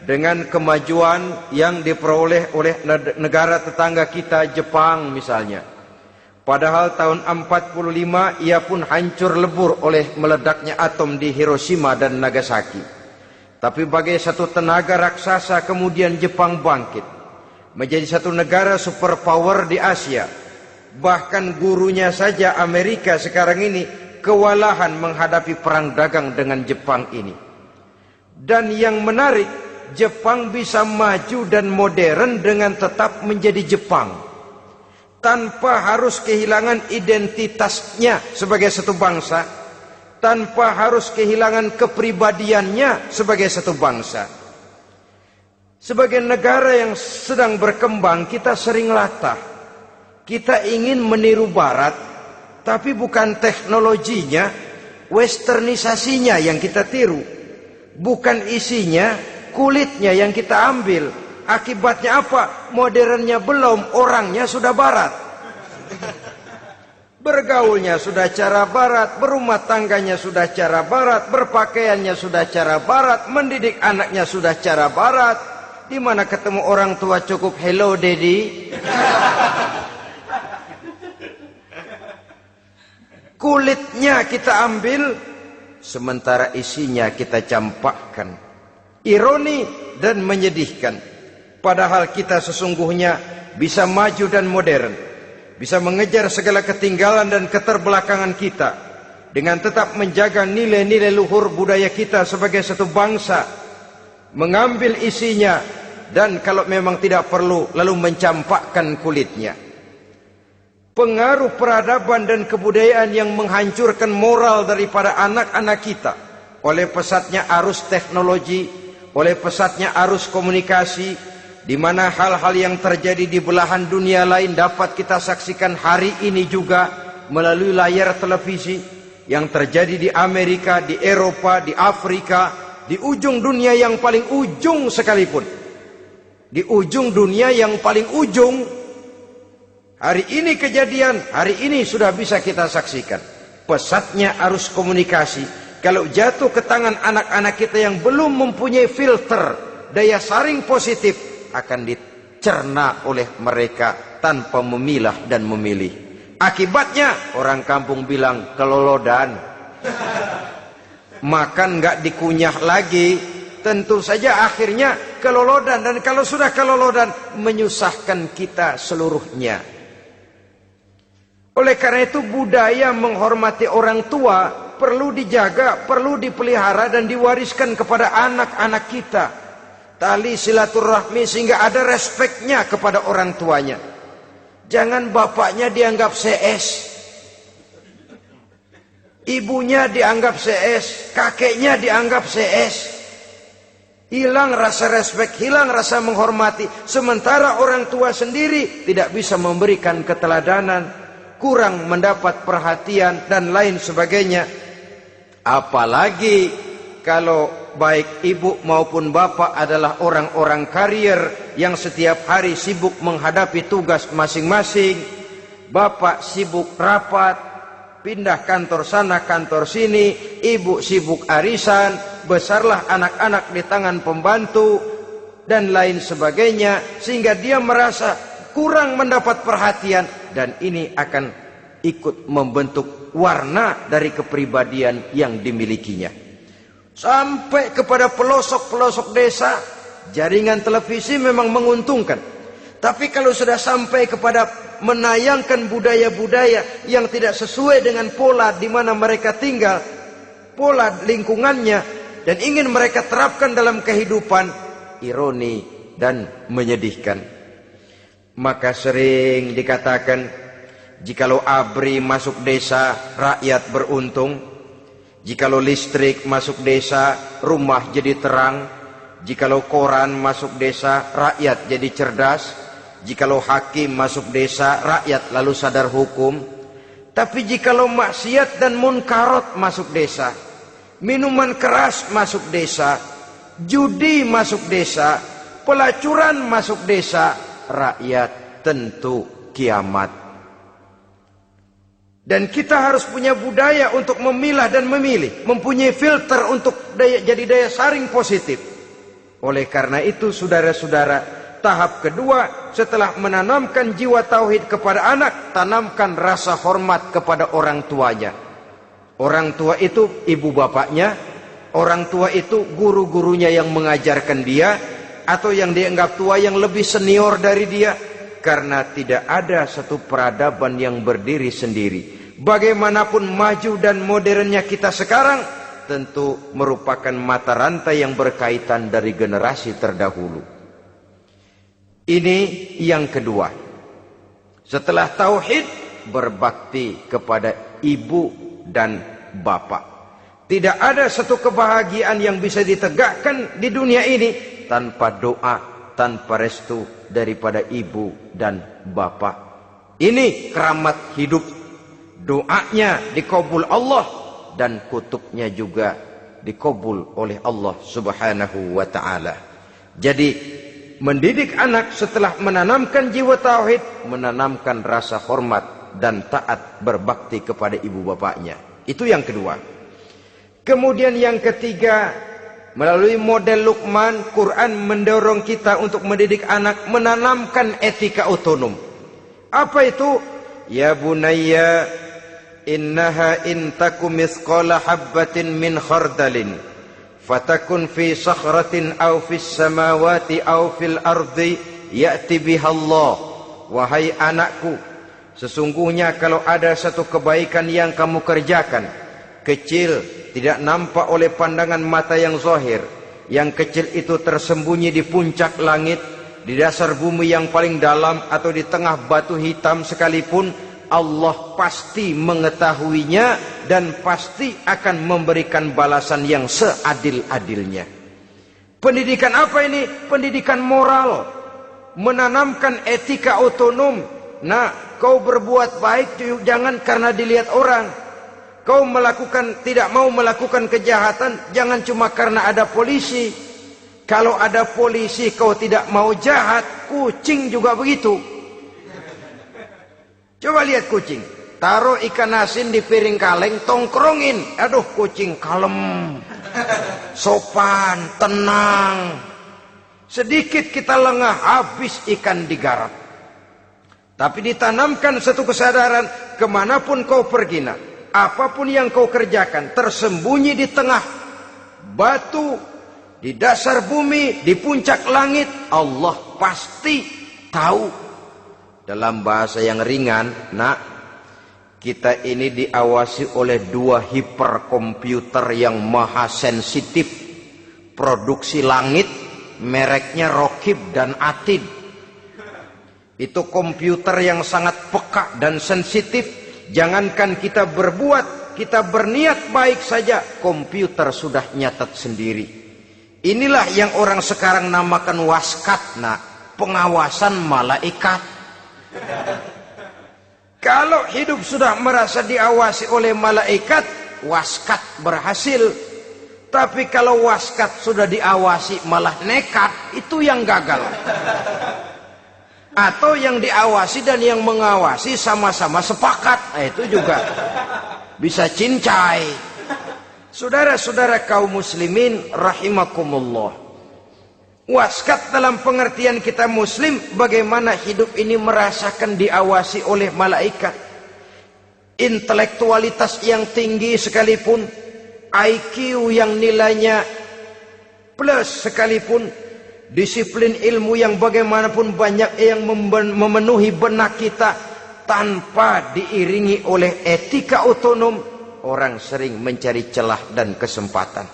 dengan kemajuan yang diperoleh oleh negara tetangga kita, Jepang misalnya. Padahal tahun 45 ia pun hancur lebur oleh meledaknya atom di Hiroshima dan Nagasaki. Tapi bagai satu tenaga raksasa kemudian Jepang bangkit menjadi satu negara superpower di Asia. Bahkan gurunya saja Amerika sekarang ini kewalahan menghadapi perang dagang dengan Jepang ini. Dan yang menarik, Jepang bisa maju dan modern dengan tetap menjadi Jepang, tanpa harus kehilangan identitasnya sebagai satu bangsa, tanpa harus kehilangan kepribadiannya sebagai satu bangsa. Sebagai negara yang sedang berkembang, kita sering latah. Kita ingin meniru Barat, tapi bukan teknologinya, westernisasinya yang kita tiru. Bukan isinya, kulitnya yang kita ambil. Akibatnya apa? Modernnya belum, orangnya sudah Barat. Bergaulnya sudah cara Barat, berumah tangganya sudah cara Barat, berpakaiannya sudah cara Barat, mendidik anaknya sudah cara Barat. Di mana ketemu orang tua cukup hello daddy. Kulitnya kita ambil, sementara isinya kita campakkan. Ironi dan menyedihkan. Padahal kita sesungguhnya bisa maju dan modern, bisa mengejar segala ketinggalan dan keterbelakangan kita, dengan tetap menjaga nilai-nilai luhur budaya kita sebagai satu bangsa, mengambil isinya, dan kalau memang tidak perlu, lalu mencampakkan kulitnya. Pengaruh peradaban dan kebudayaan yang menghancurkan moral daripada anak-anak kita oleh pesatnya arus teknologi, oleh pesatnya arus komunikasi, di mana hal-hal yang terjadi di belahan dunia lain dapat kita saksikan hari ini juga melalui layar televisi, yang terjadi di Amerika, di Eropa, di Afrika, di ujung dunia yang paling ujung sekalipun. Di ujung dunia yang paling ujung, hari ini kejadian, hari ini sudah bisa kita saksikan. Pesatnya arus komunikasi, kalau jatuh ke tangan anak-anak kita yang belum mempunyai filter, daya saring positif, akan dicerna oleh mereka tanpa memilah dan memilih. Akibatnya orang kampung bilang kelolodan. Makan nggak dikunyah lagi, tentu saja akhirnya kelolodan. Dan kalau sudah kelolodan, menyusahkan kita seluruhnya. Oleh karena itu budaya menghormati orang tua perlu dijaga, perlu dipelihara dan diwariskan kepada anak-anak kita. Tali silaturahmi sehingga ada respeknya kepada orang tuanya. Jangan bapaknya dianggap CS, ibunya dianggap CS, kakeknya dianggap CS. Hilang rasa respek, hilang rasa menghormati. Sementara orang tua sendiri tidak bisa memberikan keteladanan, kurang mendapat perhatian dan lain sebagainya. Apalagi kalau baik ibu maupun bapak adalah orang-orang karier yang setiap hari sibuk menghadapi tugas masing-masing. Bapak sibuk rapat, pindah kantor sana kantor sini, ibu sibuk arisan, besarlah anak-anak di tangan pembantu dan lain sebagainya, sehingga dia merasa kurang mendapat perhatian, dan ini akan ikut membentuk warna dari kepribadian yang dimilikinya. Sampai kepada pelosok-pelosok desa, jaringan televisi memang menguntungkan. Tapi kalau sudah sampai kepada menayangkan budaya-budaya yang tidak sesuai dengan pola di mana mereka tinggal, pola lingkungannya, dan ingin mereka terapkan dalam kehidupan, ironi dan menyedihkan. Maka sering dikatakan, jikalau ABRI masuk desa, rakyat beruntung. Jikalau listrik masuk desa, rumah jadi terang. Jikalau koran masuk desa, rakyat jadi cerdas. Jikalau hakim masuk desa, rakyat lalu sadar hukum. Tapi jikalau maksiat dan munkarat masuk desa, minuman keras masuk desa, judi masuk desa, pelacuran masuk desa, rakyat tentu kiamat. Dan kita harus punya budaya untuk memilah dan memilih, mempunyai filter untuk jadi daya saring positif. Oleh karena itu saudara-saudara, tahap kedua setelah menanamkan jiwa tauhid kepada anak, tanamkan rasa hormat kepada orang tuanya. Orang tua itu ibu bapaknya, orang tua itu guru-gurunya yang mengajarkan dia, atau yang dianggap tua yang lebih senior dari dia. Karena tidak ada satu peradaban yang berdiri sendiri. Bagaimanapun maju dan modernnya kita sekarang, tentu merupakan mata rantai yang berkaitan dari generasi terdahulu. Ini yang kedua. Setelah tauhid, berbakti kepada ibu dan bapak. Tidak ada satu kebahagiaan yang bisa ditegakkan di dunia ini tanpa doa, tanpa restu daripada ibu dan bapak. Ini keramat hidup. Doanya dikabul Allah dan kutubnya juga dikabul oleh Allah Subhanahu wa ta'ala. Jadi mendidik anak setelah menanamkan jiwa tauhid, menanamkan rasa hormat dan taat berbakti kepada ibu bapaknya. Itu yang kedua. Kemudian yang ketiga, melalui model Luqman, Quran mendorong kita untuk mendidik anak menanamkan etika otonom. Apa itu? Ya bunayya innaha in takum mithqala habbatin min khardalin fatakun fi sakhratin aw fis samawati aw fil ardi ya'ti biha Allah. Wahai anakku, sesungguhnya kalau ada satu kebaikan yang kamu kerjakan, kecil, tidak nampak oleh pandangan mata yang zahir, yang kecil itu tersembunyi di puncak langit, di dasar bumi yang paling dalam, atau di tengah batu hitam sekalipun, Allah pasti mengetahuinya dan pasti akan memberikan balasan yang seadil-adilnya. Pendidikan apa ini? Pendidikan moral, menanamkan etika otonom. Nah, kau berbuat baik jangan karena dilihat orang. Kau tidak mau melakukan kejahatan jangan cuma karena ada polisi. Kalau ada polisi kau tidak mau jahat, kucing juga begitu. Coba lihat kucing, taruh ikan asin di piring kaleng, tongkrongin. Aduh, kucing kalem, sopan, tenang. Sedikit kita lengah, habis ikan digarap. Tapi ditanamkan satu kesadaran, kemanapun kau pergi, apapun yang kau kerjakan, tersembunyi di tengah batu, di dasar bumi, di puncak langit, Allah pasti tahu. Dalam bahasa yang ringan, Kita ini diawasi oleh 2 hiperkomputer yang maha sensitif. Produksi langit, mereknya Rokib dan Atid. Itu komputer yang sangat peka dan sensitif. Jangankan kita berbuat, kita berniat baik saja, komputer sudah nyatat sendiri. Inilah yang orang sekarang namakan waskat, pengawasan malaikat. Kalau hidup sudah merasa diawasi oleh malaikat, waskat berhasil. Tapi kalau waskat sudah diawasi malah nekat, itu yang gagal. Atau yang diawasi dan yang mengawasi sama-sama sepakat, itu juga bisa cincai. Saudara-saudara kaum muslimin rahimakumullah. Waskat dalam pengertian kita muslim, bagaimana hidup ini merasakan diawasi oleh malaikat. Intelektualitas yang tinggi sekalipun, IQ yang nilainya plus sekalipun, disiplin ilmu yang bagaimanapun banyak yang memenuhi benak kita, tanpa diiringi oleh etika otonom, orang sering mencari celah dan kesempatan.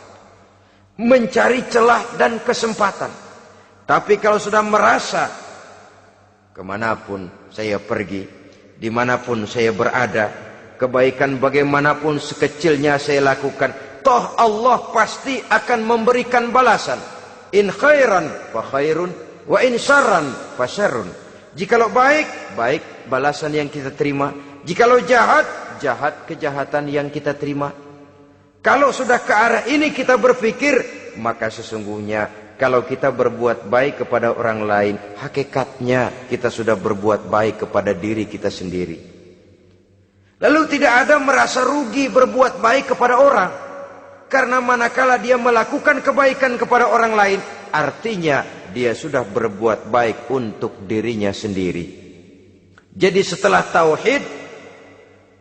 Mencari celah dan kesempatan. Tapi kalau sudah merasa, kemanapun saya pergi, dimanapun saya berada, kebaikan bagaimanapun sekecilnya saya lakukan, toh Allah pasti akan memberikan balasan. In khairan fa khairun, wa in syarran fa syarrun. Jikalau baik, baik balasan yang kita terima. Jikalau jahat, jahat kejahatan yang kita terima. Kalau sudah ke arah ini kita berpikir, maka sesungguhnya kalau kita berbuat baik kepada orang lain, hakikatnya kita sudah berbuat baik kepada diri kita sendiri. Lalu tidak ada merasa rugi berbuat baik kepada orang. Karena manakala dia melakukan kebaikan kepada orang lain, artinya dia sudah berbuat baik untuk dirinya sendiri. Jadi setelah tauhid,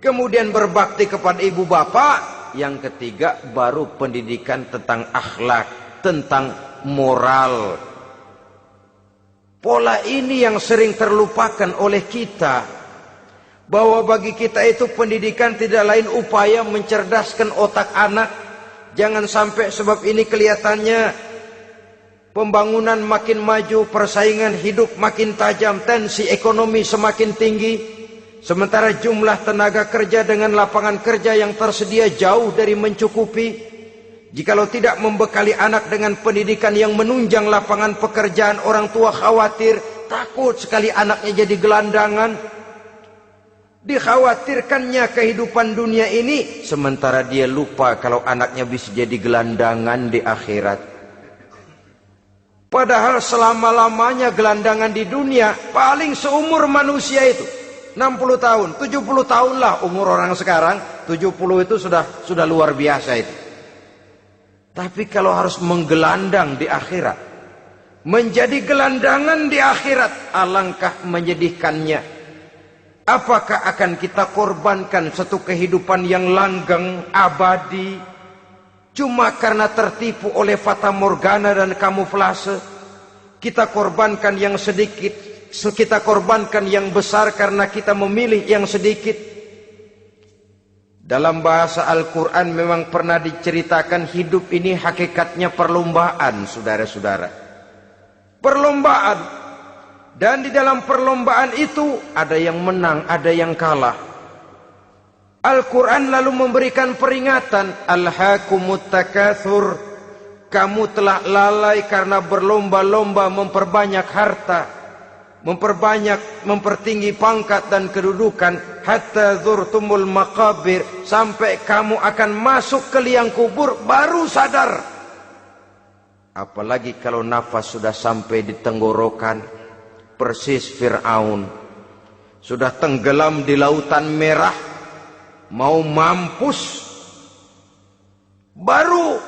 kemudian berbakti kepada ibu bapak, yang ketiga baru pendidikan tentang akhlak, tentang moral. Pola ini yang sering terlupakan oleh kita, bahwa bagi kita itu pendidikan tidak lain upaya mencerdaskan otak anak. Jangan sampai sebab ini kelihatannya pembangunan makin maju, persaingan hidup makin tajam, tensi ekonomi semakin tinggi, sementara jumlah tenaga kerja dengan lapangan kerja yang tersedia jauh dari mencukupi. Jikalau tidak membekali anak dengan pendidikan yang menunjang lapangan pekerjaan, orang tua khawatir, takut sekali anaknya jadi gelandangan. Dikhawatirkannya kehidupan dunia ini, sementara dia lupa kalau anaknya bisa jadi gelandangan di akhirat. Padahal selama-lamanya gelandangan di dunia, paling seumur manusia itu 60 tahun, 70 tahun lah umur orang sekarang. 70 itu sudah luar biasa itu. Tapi kalau harus menggelandang di akhirat, menjadi gelandangan di akhirat, alangkah menyedihkannya. Apakah akan kita korbankan satu kehidupan yang langgeng, abadi, cuma karena tertipu oleh fata morgana dan kamuflase? Kita korbankan yang sedikit, kita korbankan yang besar karena kita memilih yang sedikit. Dalam bahasa Al-Quran memang pernah diceritakan hidup ini hakikatnya perlombaan, saudara-saudara. Perlombaan. Dan di dalam perlombaan itu ada yang menang, ada yang kalah. Al-Quran lalu memberikan peringatan. Alhaakumut takatsur. Kamu telah lalai karena berlomba-lomba memperbanyak harta, mempertinggi pangkat dan kedudukan, hatta zurtumul maqabir, sampai kamu akan masuk ke liang kubur baru sadar. Apalagi kalau nafas sudah sampai di tenggorokan, persis Fir'aun sudah tenggelam di lautan merah, mau mampus, baru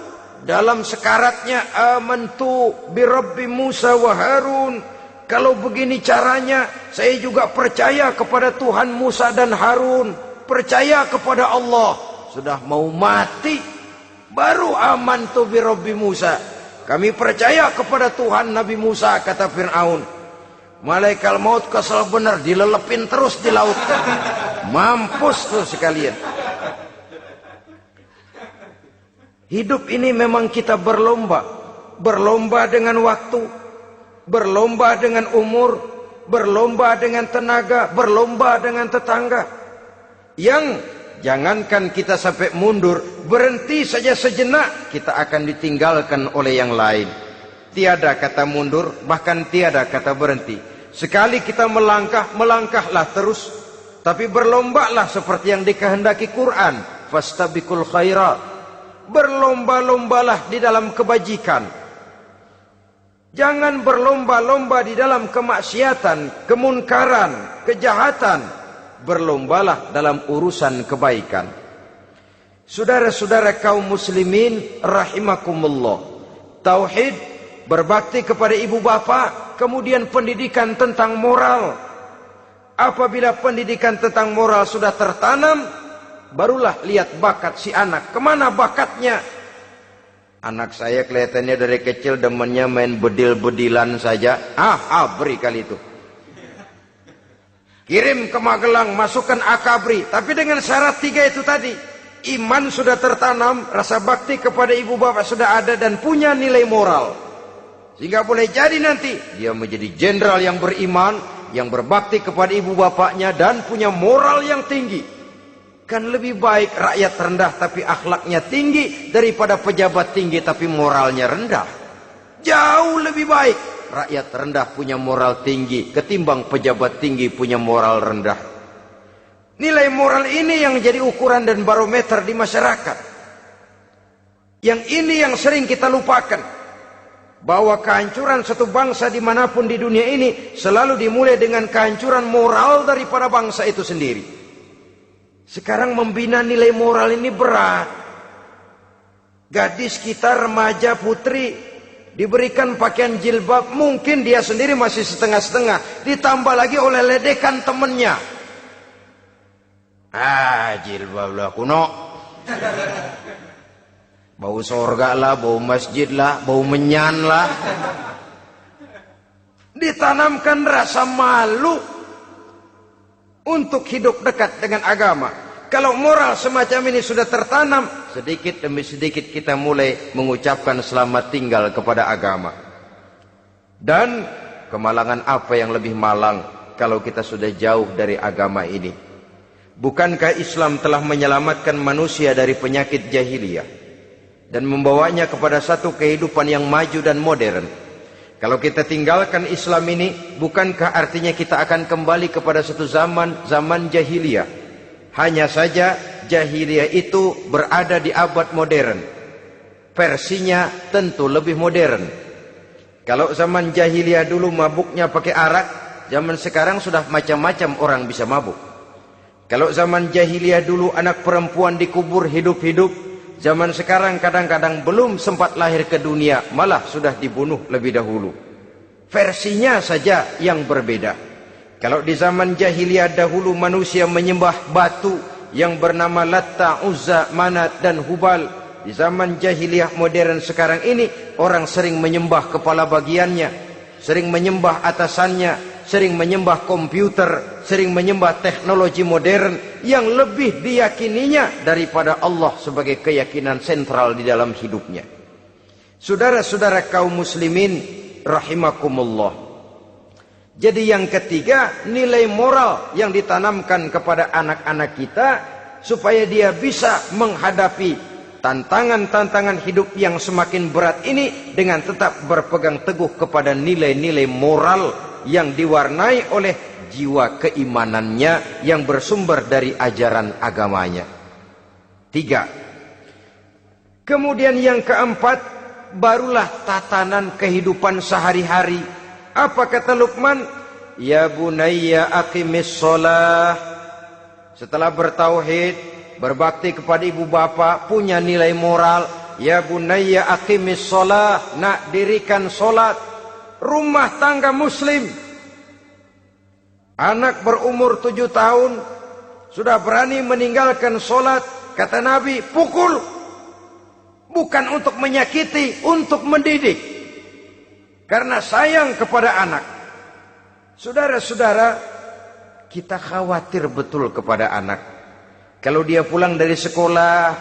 dalam sekaratnya amantu bi Rabbi Musa wa Harun. Kalau begini caranya, saya juga percaya kepada Tuhan Musa dan Harun. Percaya kepada Allah. Sudah mau mati, baru amantu bi Rabbi Musa. Kami percaya kepada Tuhan Nabi Musa, kata Fir'aun. Malaikat maut kesal benar, dilelepin terus di laut. Mampus tuh sekalian. Hidup ini memang kita berlomba. Berlomba dengan waktu, berlomba dengan umur, berlomba dengan tenaga, berlomba dengan tetangga. Yang jangankan kita sampai mundur, berhenti saja sejenak, kita akan ditinggalkan oleh yang lain. Tiada kata mundur, bahkan tiada kata berhenti. Sekali kita melangkah, melangkahlah terus. Tapi berlombalah seperti yang dikehendaki Quran. Fastabiqul khairat. Berlomba-lombalah di dalam kebajikan. Jangan berlomba-lomba di dalam kemaksiatan, kemunkaran, kejahatan. Berlombalah dalam urusan kebaikan. Saudara-saudara kaum muslimin rahimakumullah. Tauhid, berbakti kepada ibu bapa, kemudian pendidikan tentang moral. Apabila pendidikan tentang moral sudah tertanam, barulah lihat bakat si anak. Kemana bakatnya? Anak saya kelihatannya dari kecil demennya main bedil-bedilan saja. Abri kali itu. Kirim ke Magelang, masukkan akabri. Tapi dengan syarat 3 itu tadi. Iman sudah tertanam, rasa bakti kepada ibu bapak sudah ada, dan punya nilai moral. Sehingga boleh jadi nanti dia menjadi jenderal yang beriman, yang berbakti kepada ibu bapaknya, dan punya moral yang tinggi. Kan lebih baik rakyat rendah tapi akhlaknya tinggi daripada pejabat tinggi tapi moralnya rendah. Jauh lebih baik rakyat rendah punya moral tinggi ketimbang pejabat tinggi punya moral rendah. Nilai moral ini yang jadi ukuran dan barometer di masyarakat. Yang ini yang sering kita lupakan. Bahwa kehancuran satu bangsa dimanapun di dunia ini selalu dimulai dengan kehancuran moral daripada bangsa itu sendiri. Sekarang membina nilai moral ini berat. Gadis kita, remaja, putri diberikan pakaian jilbab, mungkin dia sendiri masih setengah-setengah, ditambah lagi oleh ledekan temennya. Jilbab lah kuno. Bau sorga lah, bau masjid lah, bau menyan lah. Ditanamkan rasa malu untuk hidup dekat dengan agama. Kalau moral semacam ini sudah tertanam, sedikit demi sedikit kita mulai mengucapkan selamat tinggal kepada agama. Dan kemalangan apa yang lebih malang kalau kita sudah jauh dari agama ini? Bukankah Islam telah menyelamatkan manusia dari penyakit jahiliyah dan membawanya kepada satu kehidupan yang maju dan modern? Kalau kita tinggalkan Islam ini, bukankah artinya kita akan kembali kepada satu zaman jahiliyah? Hanya saja jahiliyah itu berada di abad modern. Versinya tentu lebih modern. Kalau zaman jahiliyah dulu mabuknya pakai arak, zaman sekarang sudah macam-macam orang bisa mabuk. Kalau zaman jahiliyah dulu anak perempuan dikubur hidup-hidup, zaman sekarang kadang-kadang belum sempat lahir ke dunia, malah sudah dibunuh lebih dahulu. Versinya saja yang berbeda. Kalau di zaman jahiliyah dahulu manusia menyembah batu yang bernama Latta, Uzza, Manat dan Hubal. Di zaman jahiliyah modern sekarang ini, orang sering menyembah kepala bagiannya, sering menyembah atasannya, sering menyembah komputer, sering menyembah teknologi modern yang lebih diyakininya daripada Allah sebagai keyakinan sentral di dalam hidupnya. Saudara-saudara kaum muslimin rahimakumullah. Jadi yang ketiga, nilai moral yang ditanamkan kepada anak-anak kita supaya dia bisa menghadapi tantangan-tantangan hidup yang semakin berat ini dengan tetap berpegang teguh kepada nilai-nilai moral yang diwarnai oleh jiwa keimanannya yang bersumber dari ajaran agamanya. 3. Kemudian yang keempat, barulah tatanan kehidupan sehari-hari. Apa kata Luqman? Ya bunayya aqimis shalah. Setelah bertauhid, berbakti kepada ibu bapa, punya nilai moral. Ya bunayya aqimis shalah. Nak, dirikan solat. Rumah tangga muslim. Anak berumur 7 tahun sudah berani meninggalkan solat. Kata Nabi, pukul. Bukan untuk menyakiti, untuk mendidik. Karena sayang kepada anak. Saudara-saudara, kita khawatir betul kepada anak. Kalau dia pulang dari sekolah,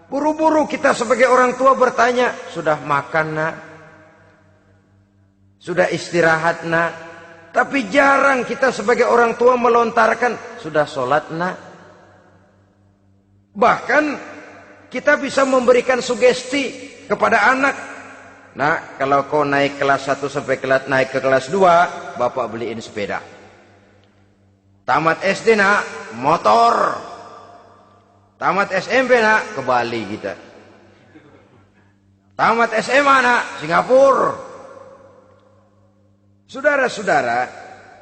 buru-buru kita sebagai orang tua bertanya, sudah makan nak? Sudah istirahat nak? Tapi jarang kita sebagai orang tua melontarkan, sudah sholat nak? Bahkan kita bisa memberikan sugesti kepada anak. Nah, kalau kau naik kelas 1 sampai naik ke kelas 2, bapak beliin sepeda. Tamat SD nak, motor. Tamat SMP nak, ke Bali kita. Tamat SMA nak, Singapura. Saudara-saudara,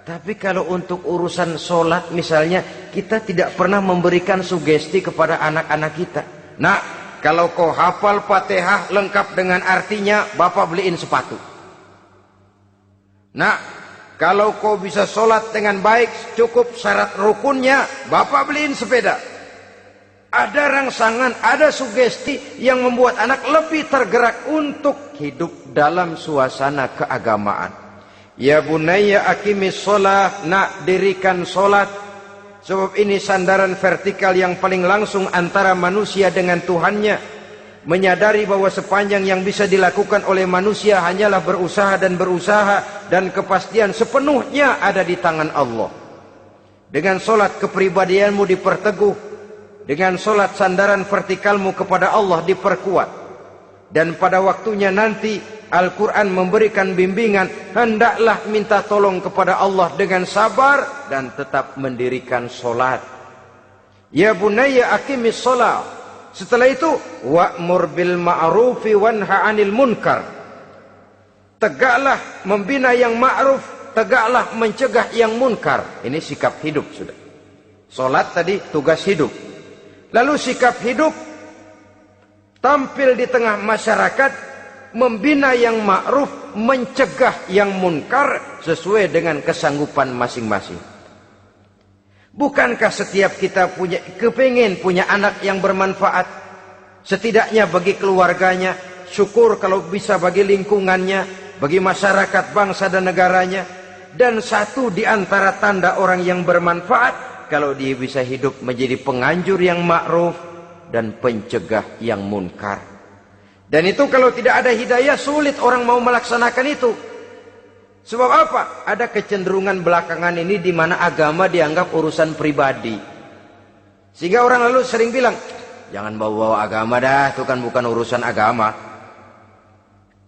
tapi kalau untuk urusan sholat misalnya, kita tidak pernah memberikan sugesti kepada anak-anak kita. Nah, kalau kau hafal Fatihah lengkap dengan artinya, bapak beliin sepatu. Nah, kalau kau bisa sholat dengan baik, cukup syarat rukunnya, bapak beliin sepeda. Ada rangsangan, ada sugesti yang membuat anak lebih tergerak untuk hidup dalam suasana keagamaan. Ya bunayya aqimis sholat, nak dirikan sholat. Sebab ini sandaran vertikal yang paling langsung antara manusia dengan Tuhannya. Menyadari bahwa sepanjang yang bisa dilakukan oleh manusia hanyalah berusaha, dan kepastian sepenuhnya ada di tangan Allah. Dengan solat kepribadianmu diperteguh, dengan solat sandaran vertikalmu kepada Allah diperkuat. Dan pada waktunya nanti Al-Quran memberikan bimbingan, hendaklah minta tolong kepada Allah dengan sabar dan tetap mendirikan solat. Ya bunayya aqimis solat. Setelah itu, wa'mur bil ma'rufi wanha 'anil munkar. Tegaklah membina yang ma'ruf, tegaklah mencegah yang munkar. Ini sikap hidup sudah. Solat tadi tugas hidup. Lalu sikap hidup tampil di tengah masyarakat, membina yang ma'ruf, mencegah yang munkar sesuai dengan kesanggupan masing-masing. Bukankah setiap kita kepingin punya anak yang bermanfaat, setidaknya bagi keluarganya, syukur kalau bisa bagi lingkungannya, bagi masyarakat, bangsa dan negaranya. Dan satu di antara tanda orang yang bermanfaat, kalau dia bisa hidup menjadi penganjur yang ma'ruf dan pencegah yang munkar. Dan itu kalau tidak ada hidayah, sulit orang mau melaksanakan itu. Sebab apa? Ada kecenderungan belakangan ini di mana agama dianggap urusan pribadi. Sehingga orang lalu sering bilang, jangan bawa-bawa agama dah, itu kan bukan urusan agama.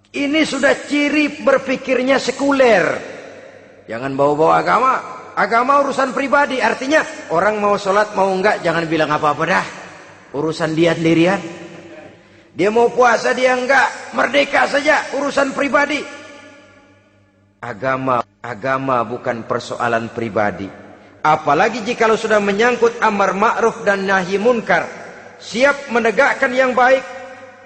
Ini sudah ciri berpikirnya sekuler. Jangan bawa-bawa agama. Agama urusan pribadi, artinya orang mau sholat mau enggak jangan bilang apa-apa dah. Urusan dia sendirian. Dia mau puasa dia enggak, merdeka saja, urusan pribadi. Agama bukan persoalan pribadi. Apalagi jika sudah menyangkut amar ma'ruf dan nahi munkar. Siap menegakkan yang baik,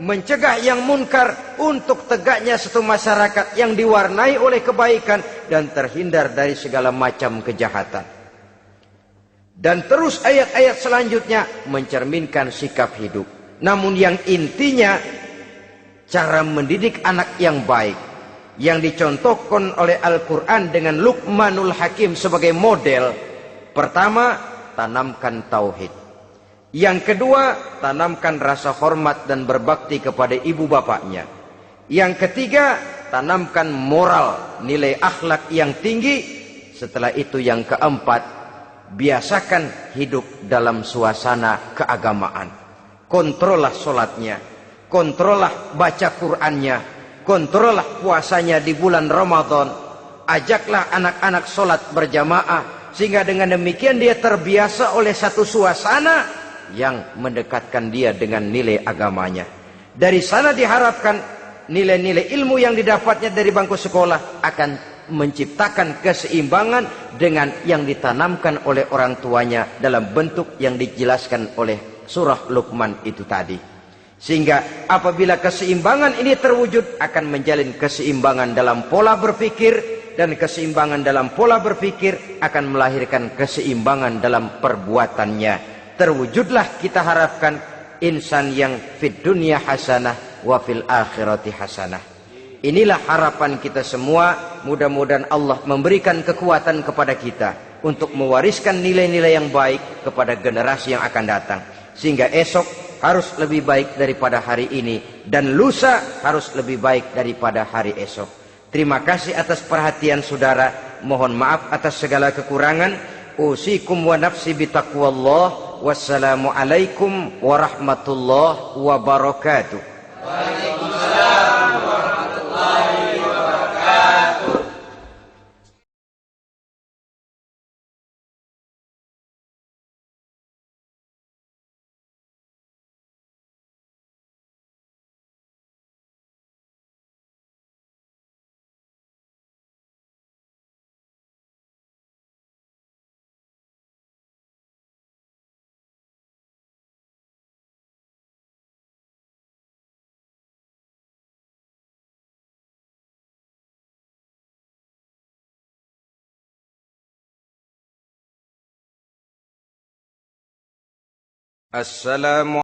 mencegah yang munkar untuk tegaknya satu masyarakat yang diwarnai oleh kebaikan dan terhindar dari segala macam kejahatan. Dan terus ayat-ayat selanjutnya mencerminkan sikap hidup. Namun yang intinya cara mendidik anak yang baik yang dicontohkan oleh Al-Quran dengan Luqmanul Hakim sebagai model. Pertama, tanamkan tauhid. Yang kedua, tanamkan rasa hormat dan berbakti kepada ibu bapaknya. Yang ketiga, tanamkan moral, nilai akhlak yang tinggi. Setelah itu yang keempat, biasakan hidup dalam suasana keagamaan. Kontrollah sholatnya, kontrollah baca Qur'annya, kontrollah puasanya di bulan Ramadan. Ajaklah anak-anak sholat berjamaah, sehingga dengan demikian dia terbiasa oleh satu suasana yang mendekatkan dia dengan nilai agamanya. Dari sana diharapkan nilai-nilai ilmu yang didapatnya dari bangku sekolah akan menciptakan keseimbangan dengan yang ditanamkan oleh orang tuanya dalam bentuk yang dijelaskan oleh surah Luqman itu tadi. Sehingga apabila keseimbangan ini terwujud, akan menjalin keseimbangan dalam pola berpikir, dan keseimbangan dalam pola berpikir akan melahirkan keseimbangan dalam perbuatannya. Terwujudlah kita harapkan insan yang fid dunya hasanah wa fil akhirati hasanah. Inilah harapan kita semua. Mudah-mudahan Allah memberikan kekuatan kepada kita untuk mewariskan nilai-nilai yang baik kepada generasi yang akan datang. Sehingga esok harus lebih baik daripada hari ini, dan lusa harus lebih baik daripada hari esok. Terima kasih atas perhatian saudara. Mohon maaf atas segala kekurangan. Usikum wa nafsi bitaqwallah. Wassalamualaikum warahmatullahi wabarakatuh. Waalaikumsalam warahmatullahi wabarakatuh. Assalamualaikum